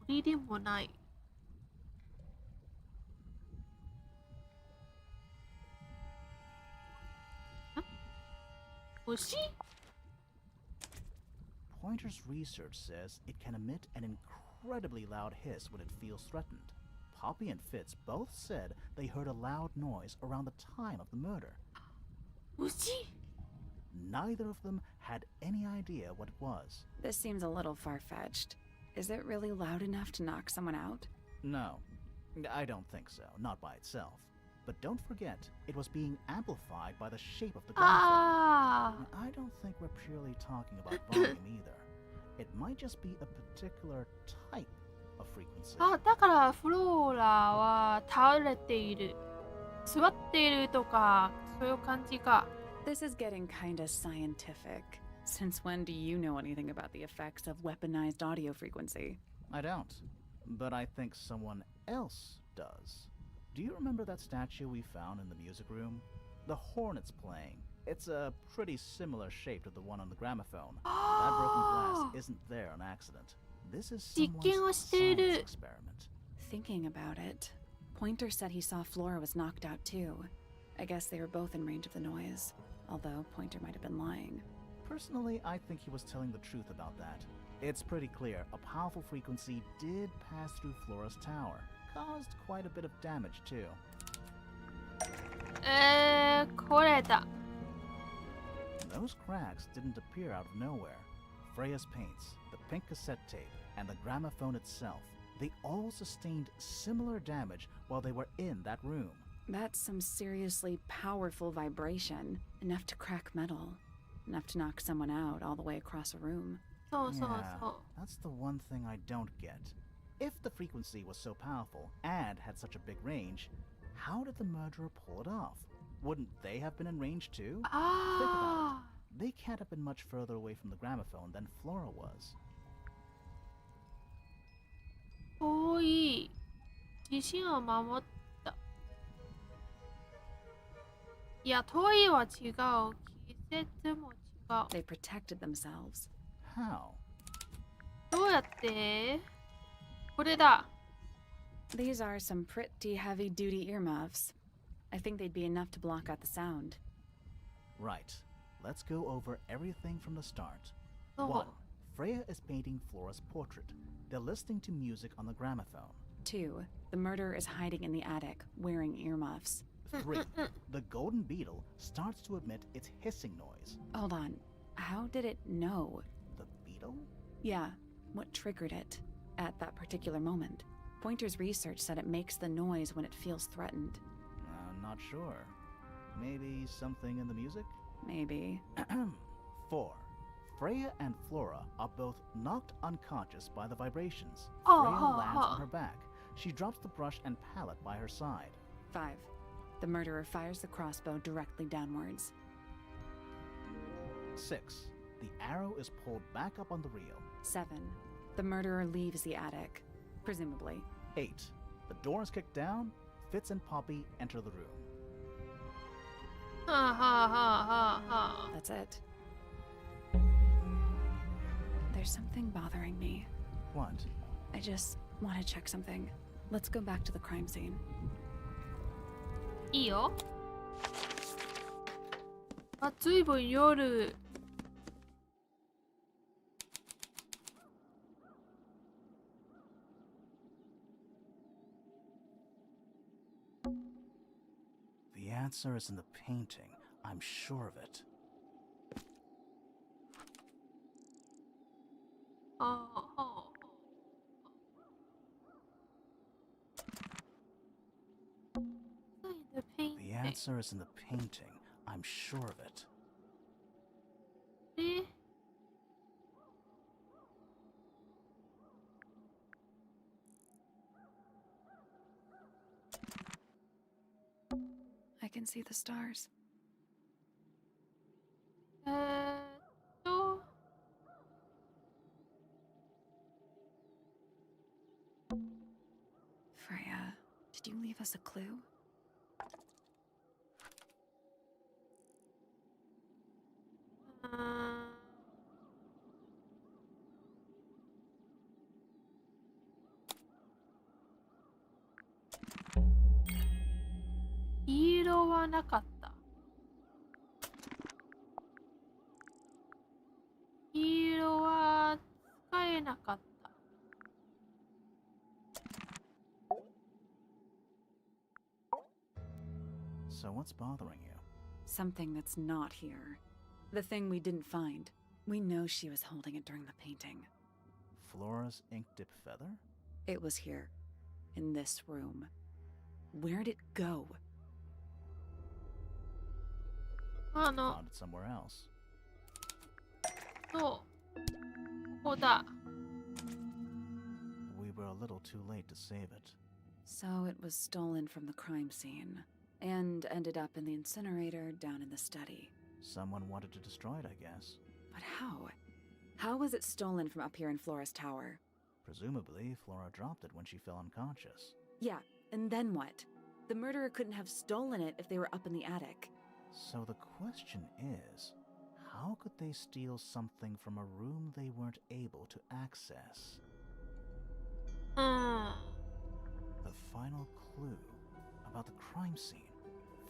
Speaker 1: 鳥でもない。虫？
Speaker 3: Pointer's research says it can emit an incredibly loud hiss when it feels threatened. Poppy and Fitz both said they heard a loud noise around the time of the murder.
Speaker 1: 虫？
Speaker 3: Neither of them had any idea what it was.
Speaker 2: This seems a little far-fetched. Is it really loud enough to knock someone out?
Speaker 3: No, I don't think so, not by itself. But don't forget, it was being amplified by the shape of the gramophone. I don't think we're purely talking about volume either. It might just be a particular type of frequency.
Speaker 1: だからフローラは倒れている、座っているとか、そういう感じか。
Speaker 2: This is getting kinda scientific. Since when do you know anything about the effects of weaponized audio frequency?
Speaker 3: I don't, but I think someone else does. Do you remember that statue we found in the music room? The horn it's playing. It's a pretty similar shape to the one on the gramophone. That broken glass isn't there on accident. This is someone's science experiment.
Speaker 2: Thinking about it, Pointer said he saw Flora was knocked out too. I guess they were both in range of the noise, although Pointer might have been lying.
Speaker 3: Personally, I think he was telling the truth about that. It's pretty clear a powerful frequency did pass through Flora's tower. Caused quite a bit of damage too.
Speaker 1: これだ。
Speaker 3: Those cracks didn't appear out of nowhere. Freya's paints, the pink cassette tape, and the gramophone itself, they all sustained similar damage while they were in that room.
Speaker 2: That's some seriously powerful vibration, enough to crack metal, enough to knock someone out all the way across a room.
Speaker 3: That's the one thing I don't get. If the frequency was so powerful and had such a big range, how did the murderer pull it off? Wouldn't they have been in range too? Think about it. They can't have been much further away from the gramophone than Flora was.
Speaker 1: 遠い。自信を守った。いや、遠いは違う。季節も違う。
Speaker 2: They protected themselves.
Speaker 3: How?
Speaker 1: どうやって？これだ。
Speaker 2: These are some pretty heavy-duty earmuffs. I think they'd be enough to block out the sound.
Speaker 3: Right. Let's go over everything from the start.
Speaker 1: Oh.
Speaker 3: 1. Freya is painting Flora's portrait. They're listening to music on the gramophone.
Speaker 2: 2. The murderer is hiding in the attic, wearing earmuffs.
Speaker 3: 3. The golden beetle starts to emit its hissing noise.
Speaker 2: Hold on. How did it know?
Speaker 3: The beetle?
Speaker 2: Yeah. What triggered it at that particular moment? Pointer's research said it makes the noise when it feels threatened.
Speaker 3: Not sure. Maybe something in the music?
Speaker 2: Maybe.
Speaker 3: 4. Freya and Flora are both knocked unconscious by the vibrations.
Speaker 1: Oh,
Speaker 3: Freya lands on her back. She drops the brush and palette by her side.
Speaker 2: 5. The murderer fires the crossbow directly downwards.
Speaker 3: 6. The arrow is pulled back up on the reel.
Speaker 2: 7. The murderer leaves the attic, presumably.
Speaker 3: 8. The door is kicked down. Fitz and Poppy enter the room.
Speaker 2: That's it. There's something bothering me.
Speaker 3: What?
Speaker 2: I just want to check something. Let's go back to the crime scene.
Speaker 1: いいよ。あ、ずいぶん夜。
Speaker 3: The answer is in the painting. I'm sure of it. The answer is in the painting. I'm sure of it.
Speaker 1: え？
Speaker 2: I can see the stars. Freya, did you leave us a clue?
Speaker 1: Iro はなかった。色は使えなかった。
Speaker 3: So what's bothering you?
Speaker 2: Something that's not here. The thing we didn't find. We know she was holding it during the painting.
Speaker 3: Flora's ink dip feather?
Speaker 2: It was here. In this room. Where'd it go?
Speaker 3: Found it somewhere else.
Speaker 1: そう。ここだ。
Speaker 3: We were a little too late to save it.
Speaker 2: So it was stolen from the crime scene and ended up in the incinerator down in the study.
Speaker 3: Someone wanted to destroy it, I guess.
Speaker 2: But how? How was it stolen from up here in Flora's tower?
Speaker 3: Presumably, Flora dropped it when she fell unconscious.
Speaker 2: Yeah, and then what? The murderer couldn't have stolen it if they were up in the attic.
Speaker 3: So the question is, how could they steal something from a room they weren't able to access? The final clue about the crime scene.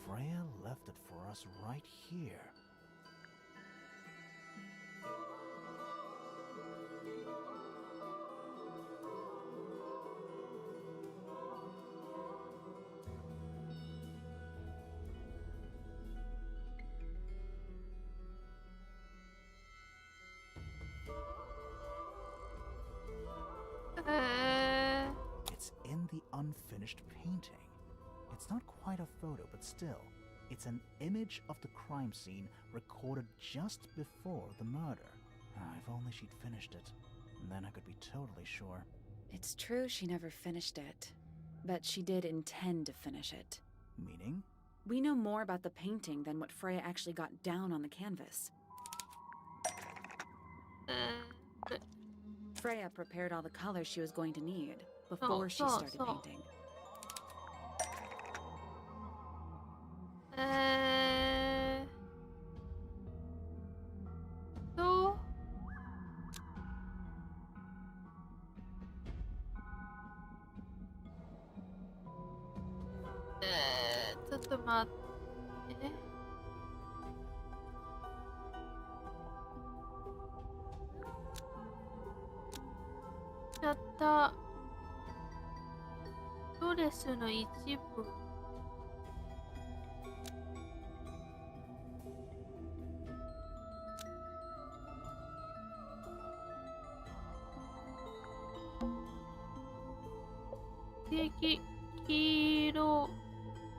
Speaker 3: Freya left it for us right here. It's in the unfinished painting. It's not quite a photo, but still, it's an image of the crime scene recorded just before the murder. If only she'd finished it, then I could be totally sure.
Speaker 2: It's true she never finished it, but she did intend to finish it.
Speaker 3: Meaning?
Speaker 2: We know more about the painting than what Freya actually got down on the canvas. Freya prepared all the colors she was going to need before she started painting.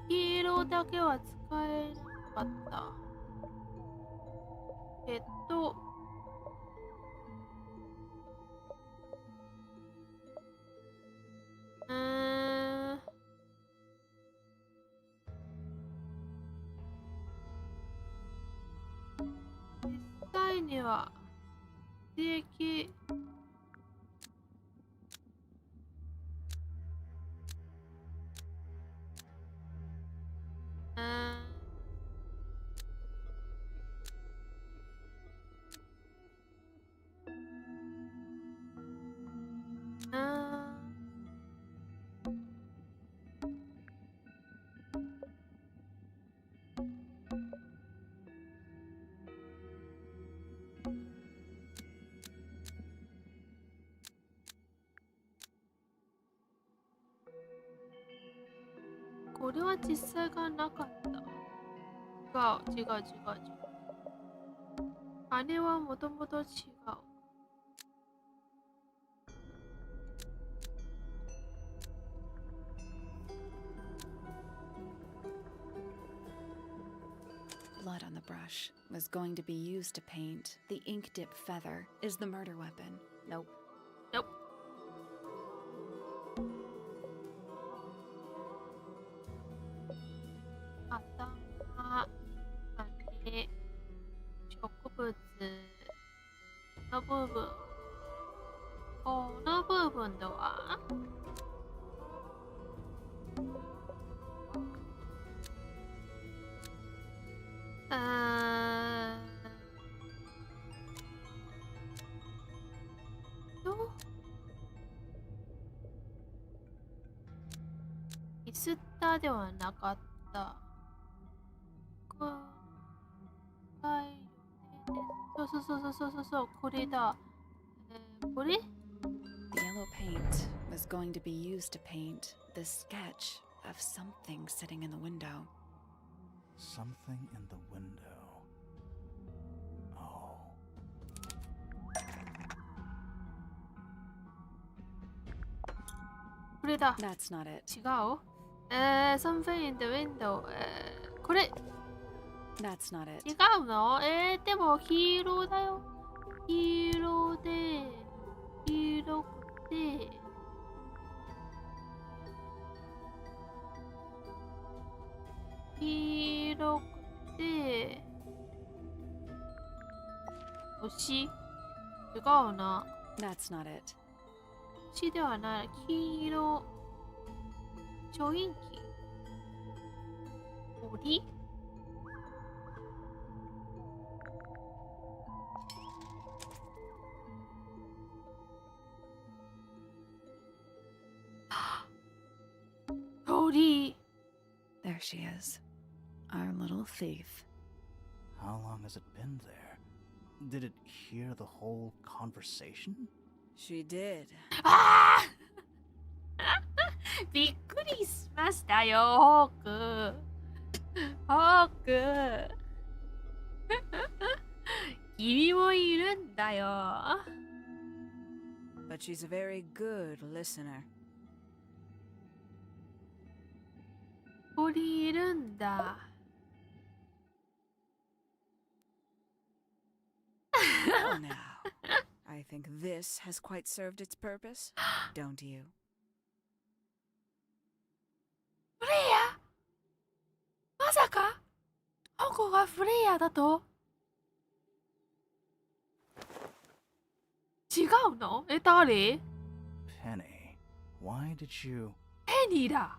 Speaker 1: 黄色だけは使えなかったけど、実際には刺激これは実際がなかった。違う。あれはもともと違う。
Speaker 2: Blood on the brush was going to be used to paint. The ink dip feather is the murder weapon. Nope.
Speaker 1: 頭、羽、植物の部分。この部分ではミスったではなかった。そう、これだ。これ？
Speaker 2: The yellow paint was going to be used to paint the sketch of something sitting in the window.
Speaker 3: Something in the window. Oh.
Speaker 2: That's not it.
Speaker 1: 違う？something in the window. これ。
Speaker 2: That's not it.
Speaker 1: 違うの？でも黄色だよ。黄色で、黄色くて。黄色くて。星？違うな。
Speaker 2: That's not it.
Speaker 1: 星ではない。黄色。ちょいんき。鳥？鳥。
Speaker 2: There she is. Our little thief.
Speaker 3: How long has it been there? Did it hear the whole conversation?
Speaker 4: She did.
Speaker 1: あーびっくりしましたよ、ホーク。ホーク。君もいるんだよ。
Speaker 4: But she's a very good listener.
Speaker 1: ここにいるんだ。
Speaker 4: Oh, now. I think this has quite served its purpose, don't you?
Speaker 1: フレイヤ？まさかホコがフレイヤだと？違うの？誰？
Speaker 3: Penny, why did you...
Speaker 1: ペニーだ。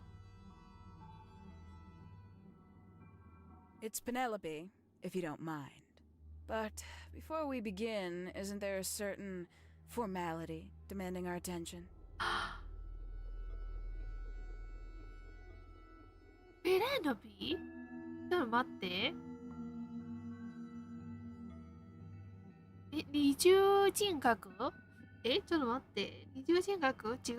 Speaker 4: It's Penelope, if you don't mind. But before we begin, isn't there a certain formality demanding our attention?
Speaker 1: ペレノビ？ちょっと待って。二重人格？ちょっと待って。二重人格？違う。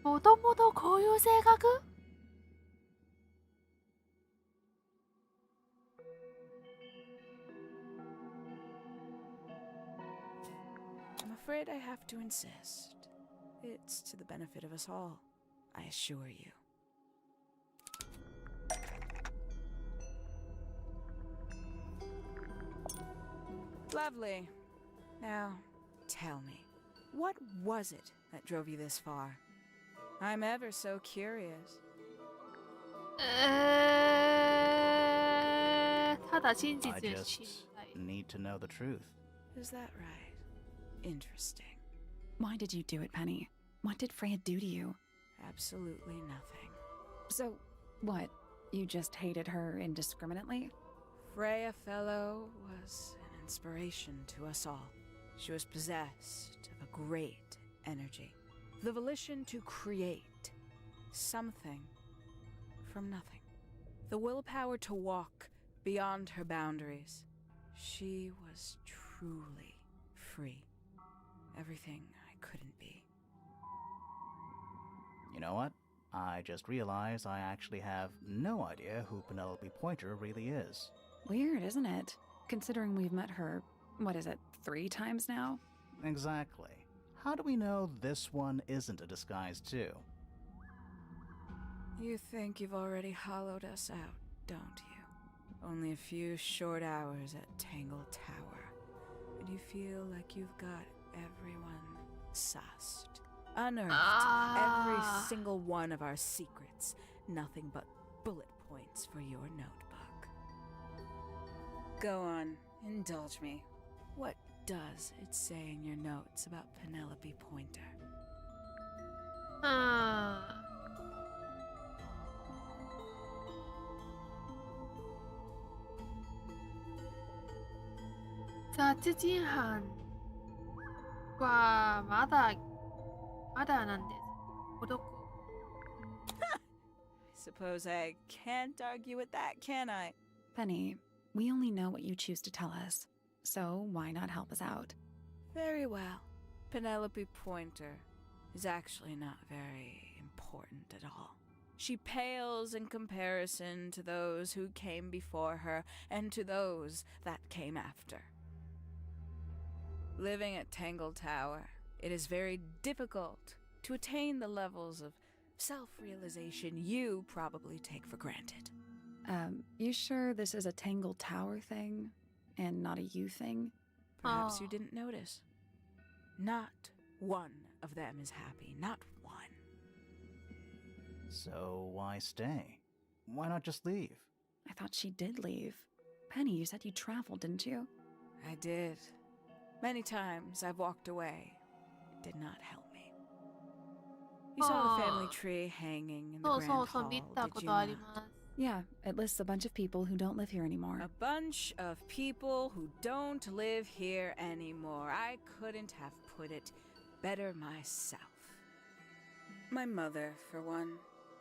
Speaker 1: もともとこういう性格？
Speaker 4: I'm afraid I have to insist. It's to the benefit of us all, I assure you. Lovely. Now, tell me, what was it that drove you this far? I'm ever so curious.
Speaker 1: ただ真実
Speaker 3: I
Speaker 1: を知り
Speaker 3: just
Speaker 1: たい。
Speaker 3: need to know the truth.
Speaker 4: Is that right? Interesting.
Speaker 2: Why did you do it, Penny? What did Freya do to you?
Speaker 4: Absolutely nothing.
Speaker 2: So, what? You just hated her indiscriminately?
Speaker 4: Freya Fellow was an inspiration to us all. She was possessed of a great energy. The volition to create something from nothing. The willpower to walk beyond her boundaries. She was truly free. Everything I couldn't be.
Speaker 3: You know what? I just realized I actually have no idea who Penelope Pointer really is.
Speaker 2: Weird, isn't it? Considering we've met her, what is it, 3 times now?
Speaker 3: Exactly. How do we know this one isn't a disguise too?
Speaker 4: You think you've already hollowed us out, don't you? Only a few short hours at Tangle Tower, and you feel like you've got everyone sussed. Unearthed every single one of our secrets. Nothing but bullet points for your notebook. Go on, indulge me. What does it say in your notes about Penelope Pointer?
Speaker 1: 殺人犯はまだなんです。孤独。
Speaker 4: Suppose I can't argue with that, can I?
Speaker 2: Penny, we only know what you choose to tell us, so why not help us out?
Speaker 4: Very well. Penelope Pointer is actually not very important at all. She pales in comparison to those who came before her and to those that came after. Living at Tangle Tower, it is very difficult to attain the levels of self-realization you probably take for granted.
Speaker 2: You sure this is a Tangle Tower thing and not a you thing?
Speaker 4: Perhaps you didn't notice. Not one of them is happy. Not one.
Speaker 3: So why stay? Why not just leave?
Speaker 2: I thought she did leave. Penny, you said you traveled, didn't you?
Speaker 4: I did. Many times I've walked away. It did not help me. You saw the family tree hanging in the grand hall, did you not?
Speaker 2: Yeah, it lists a bunch of people who don't live here anymore.
Speaker 4: A bunch of people who don't live here anymore. I couldn't have put it better myself. My mother, for one.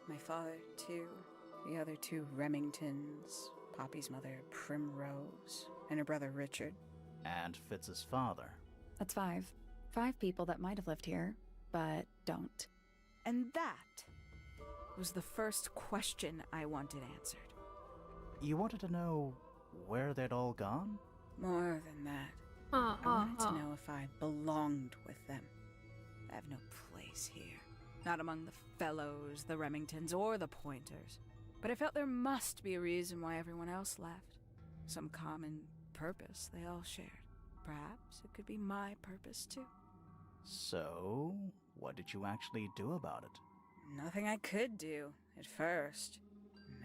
Speaker 4: My father, too. The other two Remingtons. Poppy's mother, Primrose. And her brother, Richard.
Speaker 3: And Fitz's father.
Speaker 2: That's 5. 5 people that might have lived here, but don't.
Speaker 4: And that was the first question I wanted answered.
Speaker 3: You wanted to know where they'd all gone?
Speaker 4: More than that. I wanted to know if I belonged with them. I have no place here. Not among the Fellows, the Remingtons, or the Pointers. But I felt there must be a reason why everyone else left. Some common purpose they all shared. Perhaps it could be my purpose, too.
Speaker 3: So, what did you actually do about it?
Speaker 4: Nothing I could do, at first.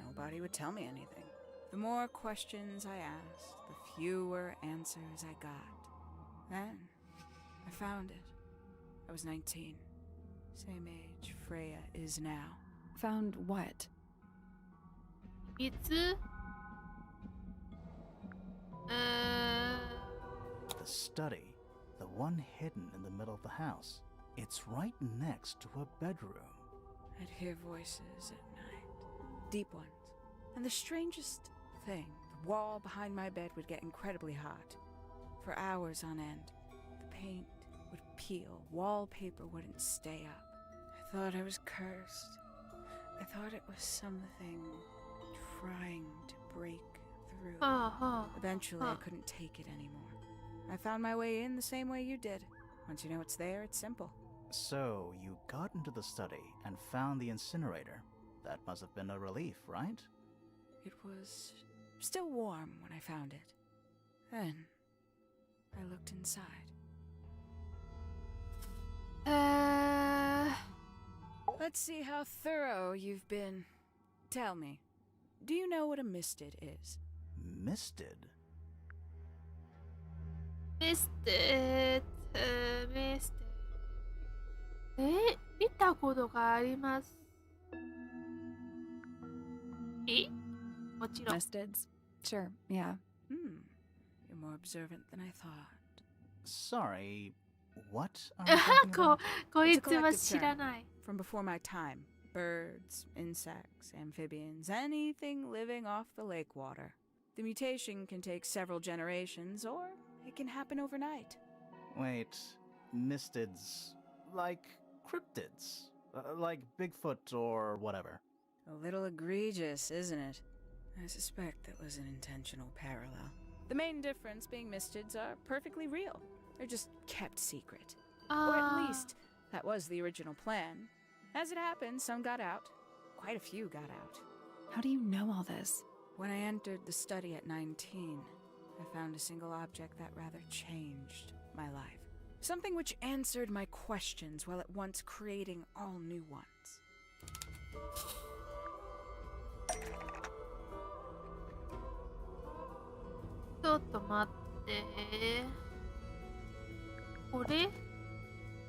Speaker 4: Nobody would tell me anything. The more questions I asked, the fewer answers I got. Then, I found it. I was 19. Same age Freya is now.
Speaker 2: Found what?
Speaker 1: It's...
Speaker 3: The study. The one hidden in the middle of the house. It's right next to a bedroom.
Speaker 4: I'd hear voices at night. Deep ones. And the strangest thing, the wall behind my bed would get incredibly hot. For hours on end. The paint would peel. Wallpaper wouldn't stay up. I thought I was cursed. I thought it was something trying to break through. Eventually, I couldn't take it anymore. I found my way in the same way you did. Once you know it's there, it's simple.
Speaker 3: So, you got into the study and found the incinerator. That must have been a relief, right?
Speaker 4: It was still warm when I found it. Then, I looked inside. Let's see how thorough you've been. Tell me, do you know what a misted is?
Speaker 3: Misted?
Speaker 1: Misted. 見たことがあります。もちろん。
Speaker 2: Misteds? Sure, yeah.
Speaker 4: You're more observant than I thought.
Speaker 3: Sorry, what are you talking about?
Speaker 1: こいつは知らない。
Speaker 4: From before my time. Birds, insects, amphibians, anything living off the lake water. The mutation can take several generations, or it can happen overnight.
Speaker 3: Wait, mistids, like cryptids, like Bigfoot or whatever.
Speaker 4: A little egregious, isn't it? I suspect that was an intentional parallel. The main difference being mistids are perfectly real. They're just kept secret. Or at least, that was the original plan. As it happened, some got out. Quite a few got out.
Speaker 2: How do you know all this?
Speaker 4: When I entered the study at 19, I found a single object that rather changed my life. Something which answered my questions while at once creating all new ones.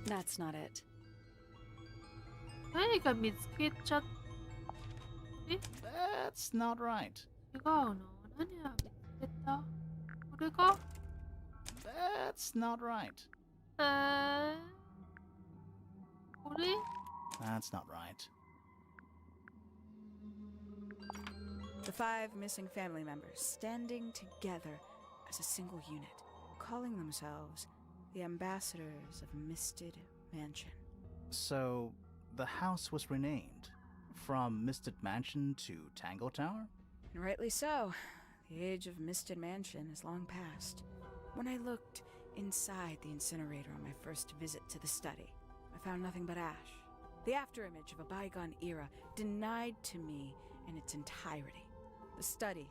Speaker 2: That's not it.
Speaker 1: 何か見つけちゃっ
Speaker 3: That's not right.
Speaker 1: 違うの？何が見つけた？これか？
Speaker 3: That's not right.
Speaker 1: これ？
Speaker 3: That's not right.
Speaker 4: The 5 missing family members standing together as a single unit, calling themselves the ambassadors of Misted Mansion.
Speaker 3: So, the house was renamed from Misted Mansion to Tangle Tower?
Speaker 4: And rightly so. The age of Misted Mansion is long past. When I looked inside the incinerator on my first visit to the study, I found nothing but ash. The afterimage of a bygone era denied to me in its entirety. The study,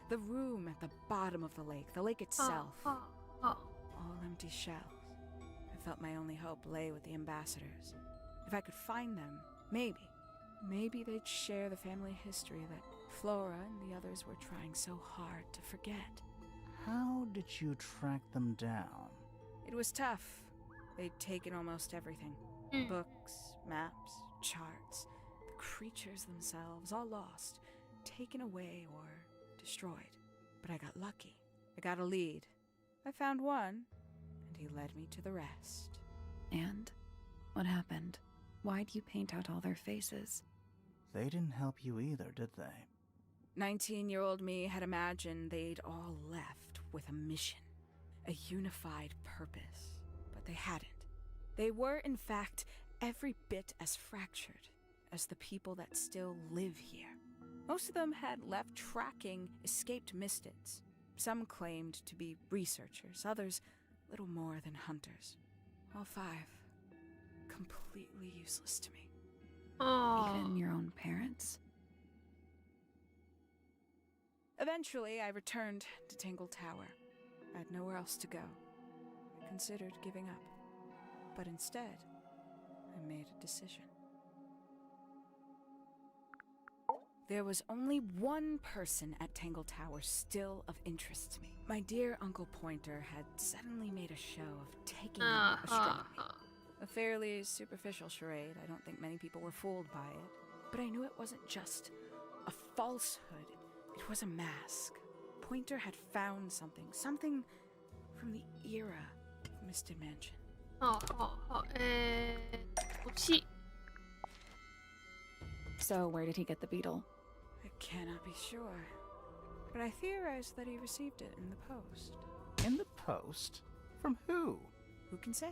Speaker 4: the room at the bottom of the lake itself, all empty shells. I felt my only hope lay with the ambassadors. If I could find them, maybe they'd share the family history that Flora and the others were trying so hard to forget.
Speaker 3: How did you track them down?
Speaker 4: It was tough. They'd taken almost everything. Books, maps, charts, the creatures themselves, all lost, taken away or destroyed. But I got lucky. I got a lead. I found one, and he led me to the rest.
Speaker 2: And? What happened? Why'd you paint out all their faces?
Speaker 3: They didn't help you either, did they?
Speaker 4: 19-year-old me had imagined they'd all left with a mission, a unified purpose, but they hadn't. They were, in fact, every bit as fractured as the people that still live here. Most of them had left tracking escaped mystids. Some claimed to be researchers, others little more than hunters. All 5, completely useless to me.
Speaker 2: Even your own parents?
Speaker 4: Eventually, I returned to Tangle Tower. I had nowhere else to go. I considered giving up. But instead, I made a decision. There was only one person at Tangle Tower still of interest to me. My dear Uncle Pointer had suddenly made a show of taking up astronomy. A fairly superficial charade. I don't think many people were fooled by it. But I knew it wasn't just a falsehood. It was a mask. Pointer had found something from the era of Misted Mansion.
Speaker 2: So where did he get the beetle?
Speaker 4: I cannot be sure, but I theorize that he received it in the post.
Speaker 3: In the post? From who?
Speaker 4: Who can say?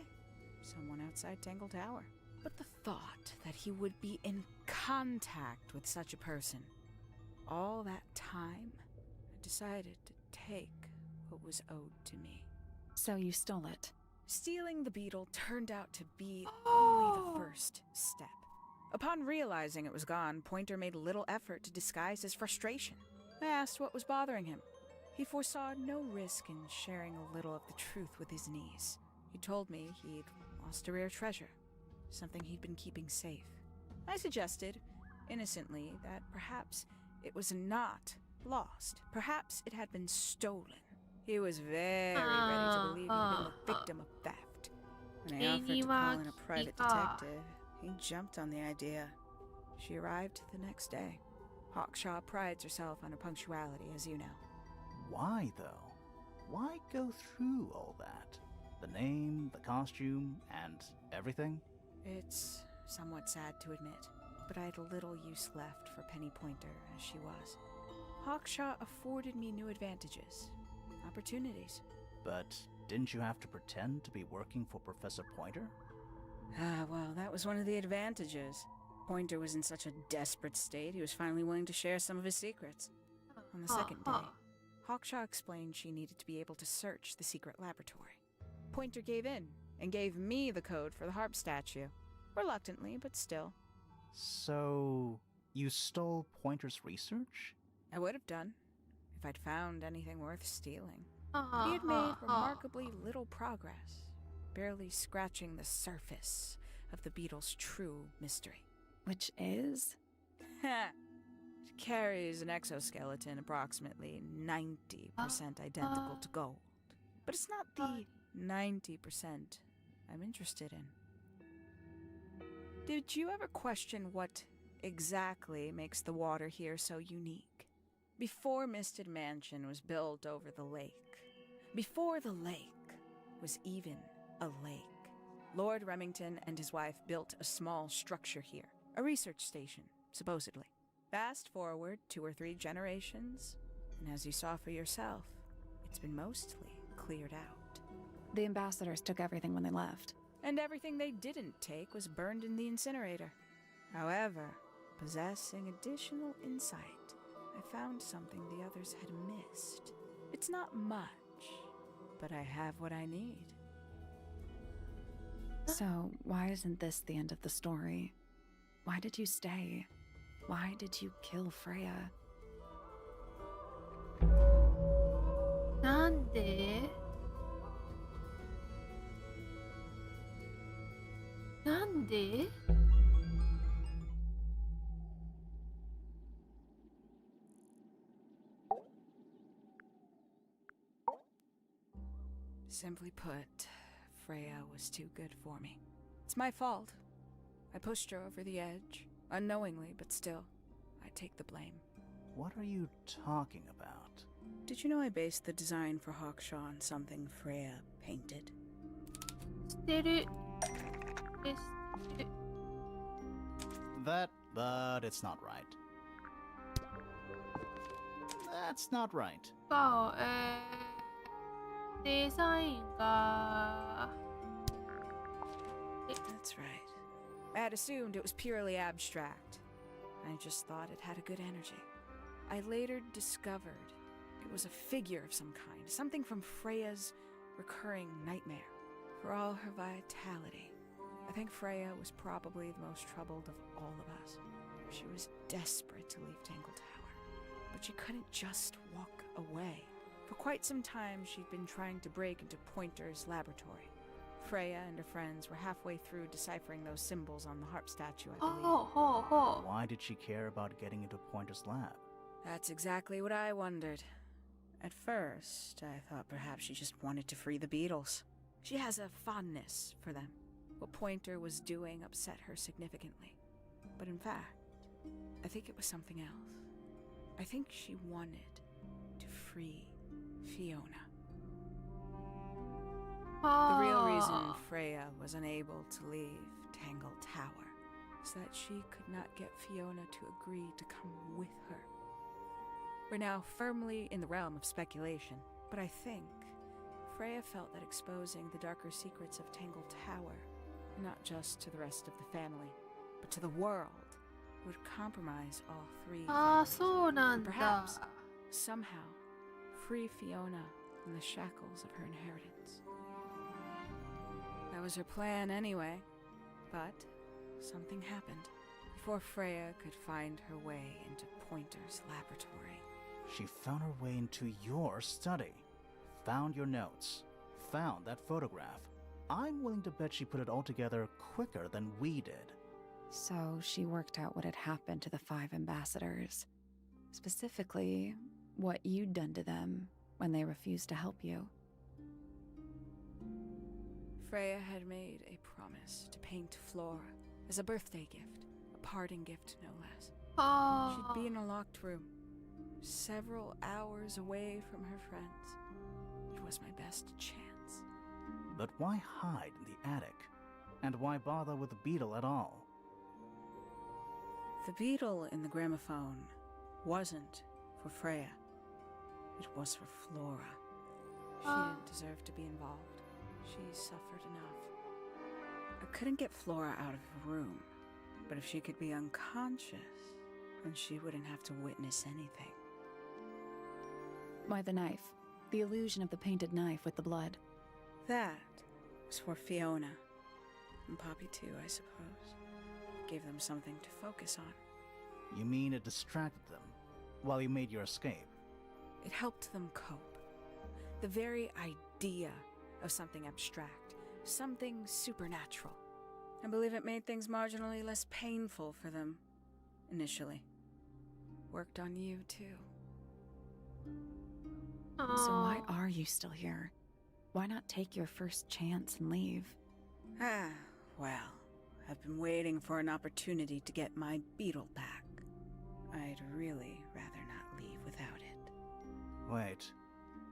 Speaker 4: Someone outside Tangle Tower. But the thought that he would be in contact with such a person, all that time, I decided to take what was owed to me.
Speaker 2: So you stole it?
Speaker 4: Stealing the beetle turned out to be only the first step. Upon realizing it was gone, Pointer made little effort to disguise his frustration. I asked what was bothering him. He foresaw no risk in sharing a little of the truth with his niece. He told me he'd lost a rare treasure, something he'd been keeping safe. I suggested, innocently, that perhaps it was not lost. Perhaps it had been stolen. He was very ready to believe he'd been the victim of theft. When I offered to call in a private detective, he jumped on the idea. She arrived the next day. Hawkshaw prides herself on her punctuality, as you know.
Speaker 3: Why, though? Why go through all that? The name, the costume, and everything?
Speaker 4: It's somewhat sad to admit, but I had little use left for Penny Pointer as she was. Hawkshaw afforded me new advantages, opportunities.
Speaker 3: But didn't you have to pretend to be working for Professor Pointer?
Speaker 4: Well, that was one of the advantages. Pointer was in such a desperate state, he was finally willing to share some of his secrets. On the second day, Hawkshaw explained she needed to be able to search the secret laboratory. Pointer gave in and gave me the code for the harp statue. Reluctantly, but still.
Speaker 3: So, you stole Pointer's research?
Speaker 4: I would have done, if I'd found anything worth stealing. He had made remarkably little progress, barely scratching the surface of the beetle's true mystery.
Speaker 2: Which is?
Speaker 4: It carries an exoskeleton approximately 90% identical to gold. But it's not the 90% I'm interested in. Did you ever question what exactly makes the water here so unique? Before Misted Mansion was built over the lake, before the lake was even a lake, Lord Remington and his wife built a small structure here, a research station, supposedly. Fast forward 2 or 3 generations, and as you saw for yourself, it's been mostly cleared out.
Speaker 2: The ambassadors took everything when they left.
Speaker 4: And everything they didn't take was burned in the incinerator. However, possessing additional insight, I found something the others had missed. It's not much, but I have what I need.
Speaker 2: So, why isn't this the end of the story? Why did you stay? Why did you kill Freya?
Speaker 1: なんで？なんで？
Speaker 4: Simply put, Freya was too good for me. It's my fault. I pushed her over the edge, unknowingly, but still, I take the blame.
Speaker 3: What are you talking about?
Speaker 4: Did you know I based the design for Hawkshaw on something Freya painted?
Speaker 1: してる。してる。
Speaker 3: That, but it's not right. That's not right.
Speaker 1: が、デザインが。
Speaker 4: That's right. I had assumed it was purely abstract. I just thought it had a good energy. I later discovered it was a figure of some kind, something from Freya's recurring nightmare. For all her vitality, I think Freya was probably the most troubled of all of us. She was desperate to leave Tangle Tower, but she couldn't just walk away. For quite some time, she'd been trying to break into Pointer's laboratory. Freya and her friends were halfway through deciphering those symbols on the harp statue, I believe.
Speaker 3: Why did she care about getting into Pointer's lab?
Speaker 4: That's exactly what I wondered. At first, I thought perhaps she just wanted to free the Beatles. She has a fondness for them. What Pointer was doing upset her significantly. But in fact, I think it was something else. I think she wanted to free Fiona. The real reason Freya was unable to leave Tangle Tower is that she could not get Fiona to agree to come with her. We're now firmly in the realm of speculation, but I think Freya felt that exposing the darker secrets of Tangle Tower, not just to the rest of the family, but to the world, would compromise all three families.
Speaker 1: そうなんだ。
Speaker 4: Perhaps, somehow, free Fiona from the shackles of her inheritance. That was her plan anyway, but something happened before Freya could find her way into Pointer's laboratory.
Speaker 3: She found her way into your study, found your notes, found that photograph. I'm willing to bet she put it all together quicker than we did.
Speaker 2: So she worked out what had happened to the 5 ambassadors. Specifically, what you'd done to them when they refused to help you.
Speaker 4: Freya had made a promise to paint Flora as a birthday gift, a parting gift no less. She'd be in a locked room, several hours away from her friends. It was my best chance.
Speaker 3: But why hide in the attic? And why bother with the beetle at all?
Speaker 4: The beetle in the gramophone wasn't for Freya. It was for Flora. She didn't deserve to be involved. She suffered enough. I couldn't get Flora out of her room, but if she could be unconscious, then she wouldn't have to witness anything.
Speaker 2: Why the knife? The illusion of the painted knife with the blood.
Speaker 4: That was for Fiona. And Poppy too, I suppose. Gave them something to focus on.
Speaker 3: You mean it distracted them while you made your escape?
Speaker 4: It helped them cope. The very idea of something abstract, something supernatural. I believe it made things marginally less painful for them, initially. Worked on you, too.
Speaker 2: So why are you still here? Why not take your first chance and leave?
Speaker 4: Well, I've been waiting for an opportunity to get my beetle back. I'd really rather not leave without it.
Speaker 3: Wait,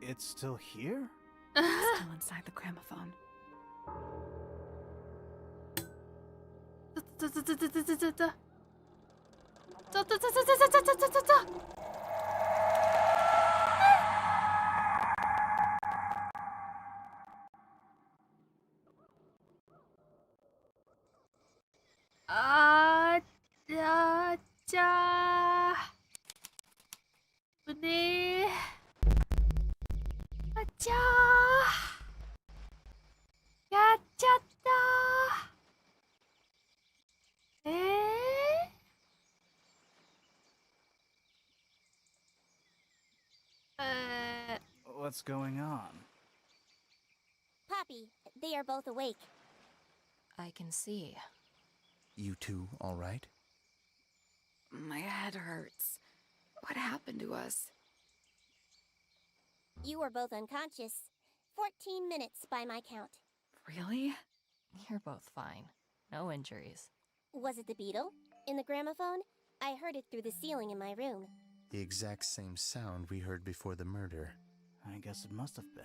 Speaker 3: it's still here?
Speaker 2: Still inside the gramophone.
Speaker 3: What's going on?
Speaker 5: Poppy, they are both awake.
Speaker 6: I can see.
Speaker 7: You two all right?
Speaker 2: My head hurts. What happened to us?
Speaker 5: You were both unconscious. 14 minutes by my count.
Speaker 2: Really?
Speaker 6: You're both fine. No injuries.
Speaker 5: Was it the beetle? In the gramophone? I heard it through the ceiling in my room.
Speaker 7: The exact same sound we heard before the murder.
Speaker 3: I guess it must have been.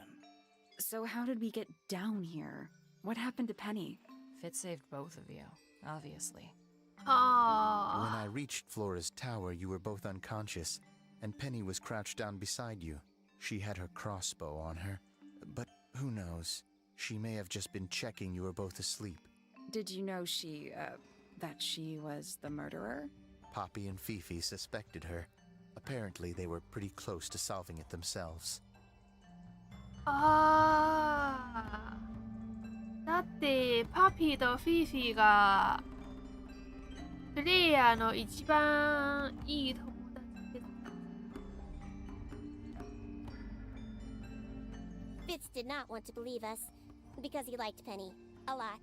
Speaker 2: So how did we get down here? What happened to Penny?
Speaker 6: Fit saved both of you, obviously.
Speaker 7: When
Speaker 1: Ah.
Speaker 7: I reached Flora's tower, you were both unconscious, and Penny was crouched down beside you. She had her crossbow on her, but who knows? She may have just been checking you were both asleep.
Speaker 2: Did you know that she was the murderer?
Speaker 7: Poppy and Fifi suspected her. Apparently, they were pretty close to solving it themselves.
Speaker 1: あー。だってパピーとフィフィがプレイヤーの一番いい友達です。
Speaker 5: Fitz did not want to believe us, because he liked Penny. A lot.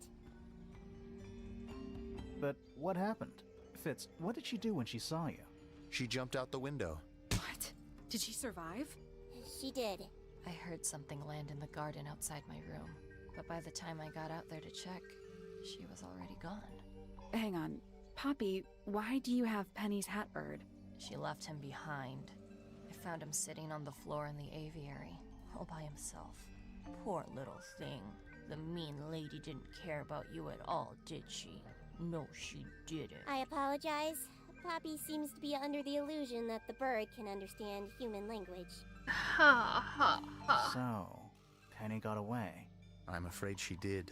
Speaker 3: But what happened? Fitz, what did she do when she saw you?
Speaker 7: She jumped out the window.
Speaker 2: What? Did she survive?
Speaker 5: She did.
Speaker 6: I heard something land in the garden outside my room, but by the time I got out there to check, she was already gone.
Speaker 2: Hang on. Poppy, why do you have Penny's hat bird?
Speaker 6: She left him behind. I found him sitting on the floor in the aviary, all by himself. Poor little thing. The mean lady didn't care about you at all, did she? No, she didn't.
Speaker 5: I apologize. Poppy seems to be under the illusion that the bird can understand human language.
Speaker 1: はあはあはあ。
Speaker 3: So, Penny got away.
Speaker 7: I'm afraid she did.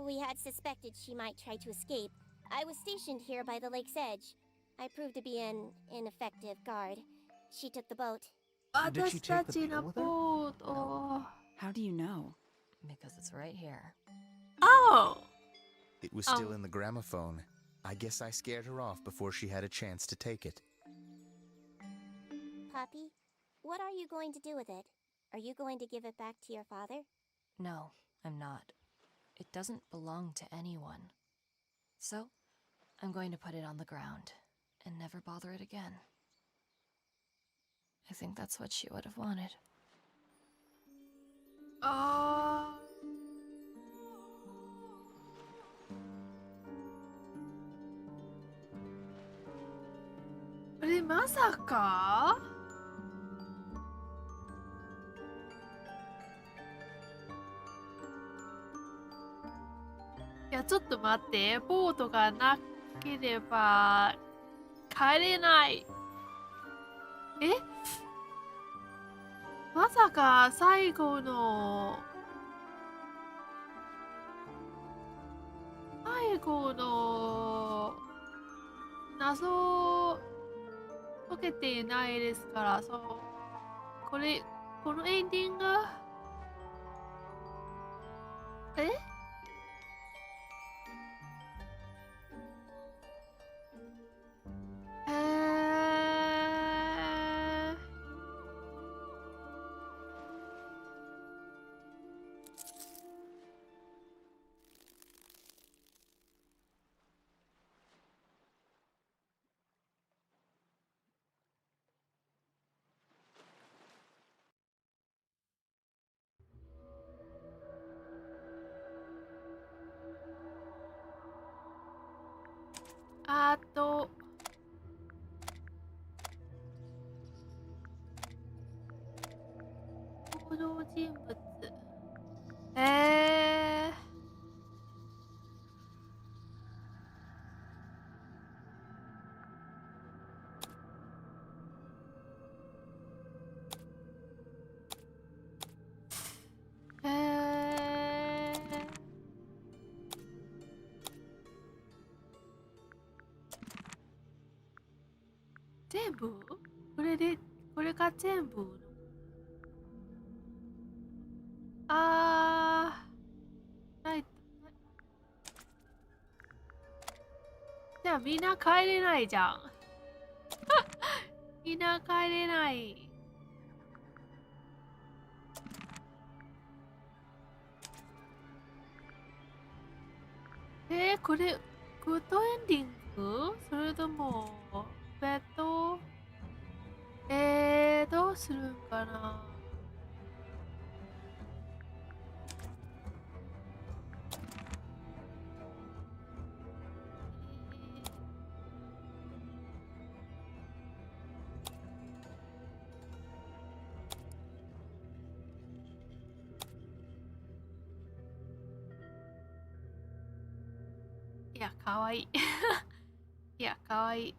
Speaker 5: We had suspected she might try to escape. I was stationed here by the lake's edge. I proved to be an ineffective guard. She took the boat.
Speaker 3: Did she
Speaker 1: 私た
Speaker 3: take the
Speaker 1: ち
Speaker 3: beetle
Speaker 1: の
Speaker 3: with her?
Speaker 1: ボート。
Speaker 2: How do you know?
Speaker 6: Because it's right here.
Speaker 1: Oh!
Speaker 7: It was still in the gramophone. I guess I scared her off before she had a chance to take it.
Speaker 5: Poppy, what are you going to do with it? Are you going to give it back to your father?
Speaker 6: No, I'm not. It doesn't belong to anyone. So, I'm going to put it on the ground and never bother it again. I think that's what she would have wanted.
Speaker 1: あー。あれまさかいやちょっと待って、ボートがなければ帰れない。え、まさか最後の謎解けていないですから、そう、このエンディング、え、あと登場人物、全部これが全部ないじゃあみんな帰れないじゃんみんな帰れないこれ、グッドエンディングそれとも、どうするんかな。いや、かわいい。いや、かわいい。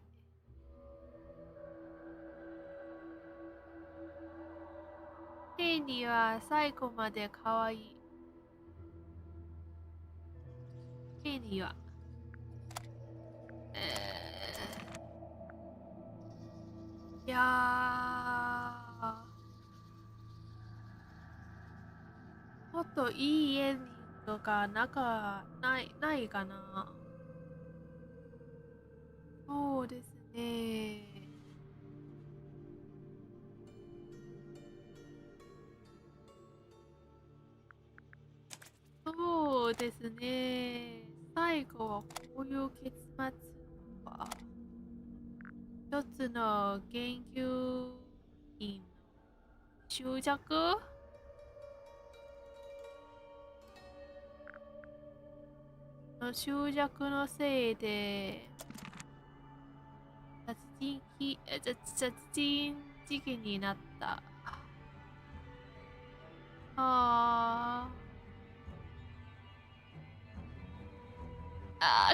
Speaker 1: ケイニーは最後までかわいい。ケイニーは。いやー。もっといいエンディングがないかな。そうですね。そうですね。最後はこういう結末は、一つの研究員の執着の執着のせいで、殺人事件になった。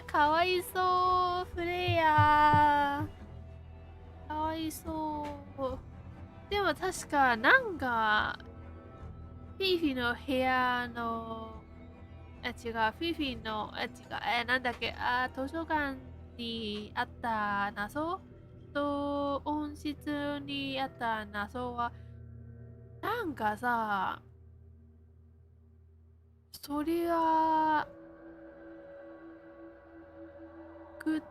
Speaker 1: かわいそう、フレイヤー。かわいそう。でも確か、なんか、フィフィの部屋の、違う、フィフィの、なんだっけ、図書館にあった謎と、温室にあった謎は、なんかさ、それは、グッ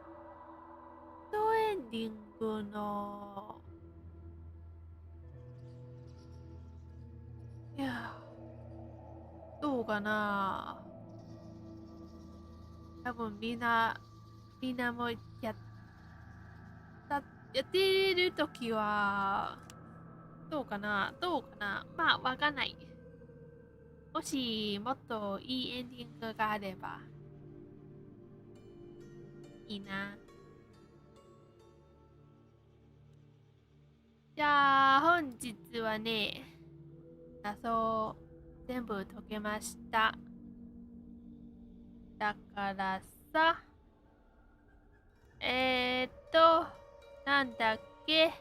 Speaker 1: ドエンディングの、いや、どうかな。多分みんなもやってるときは、どうかなまあ、わかんない。もし、もっといいエンディングがあれば、いいな。じゃあ、本日はね、謎全部解けました。だからさ、なんだっけ、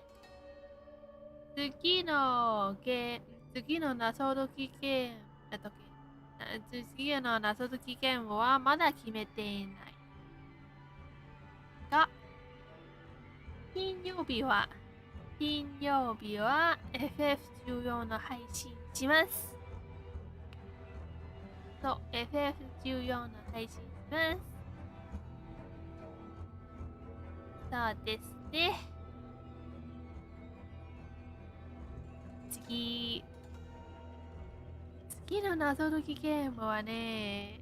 Speaker 1: 次の謎解きゲーム次の謎解きゲームはまだ決めていない。が、金曜日は FF14 の配信します。そう、FF14 の配信します。そうですね。次の謎解きゲームはね、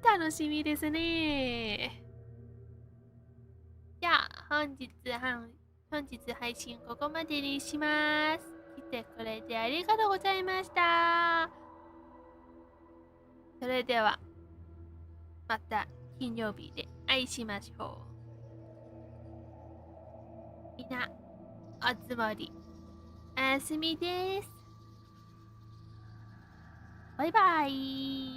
Speaker 1: 楽しみですね。じゃあ、本日配信ここまでにします。来てくれてありがとうございました。それでは、また金曜日で会いしましょう。みんな、おつもり、おやすみです。バイバイ。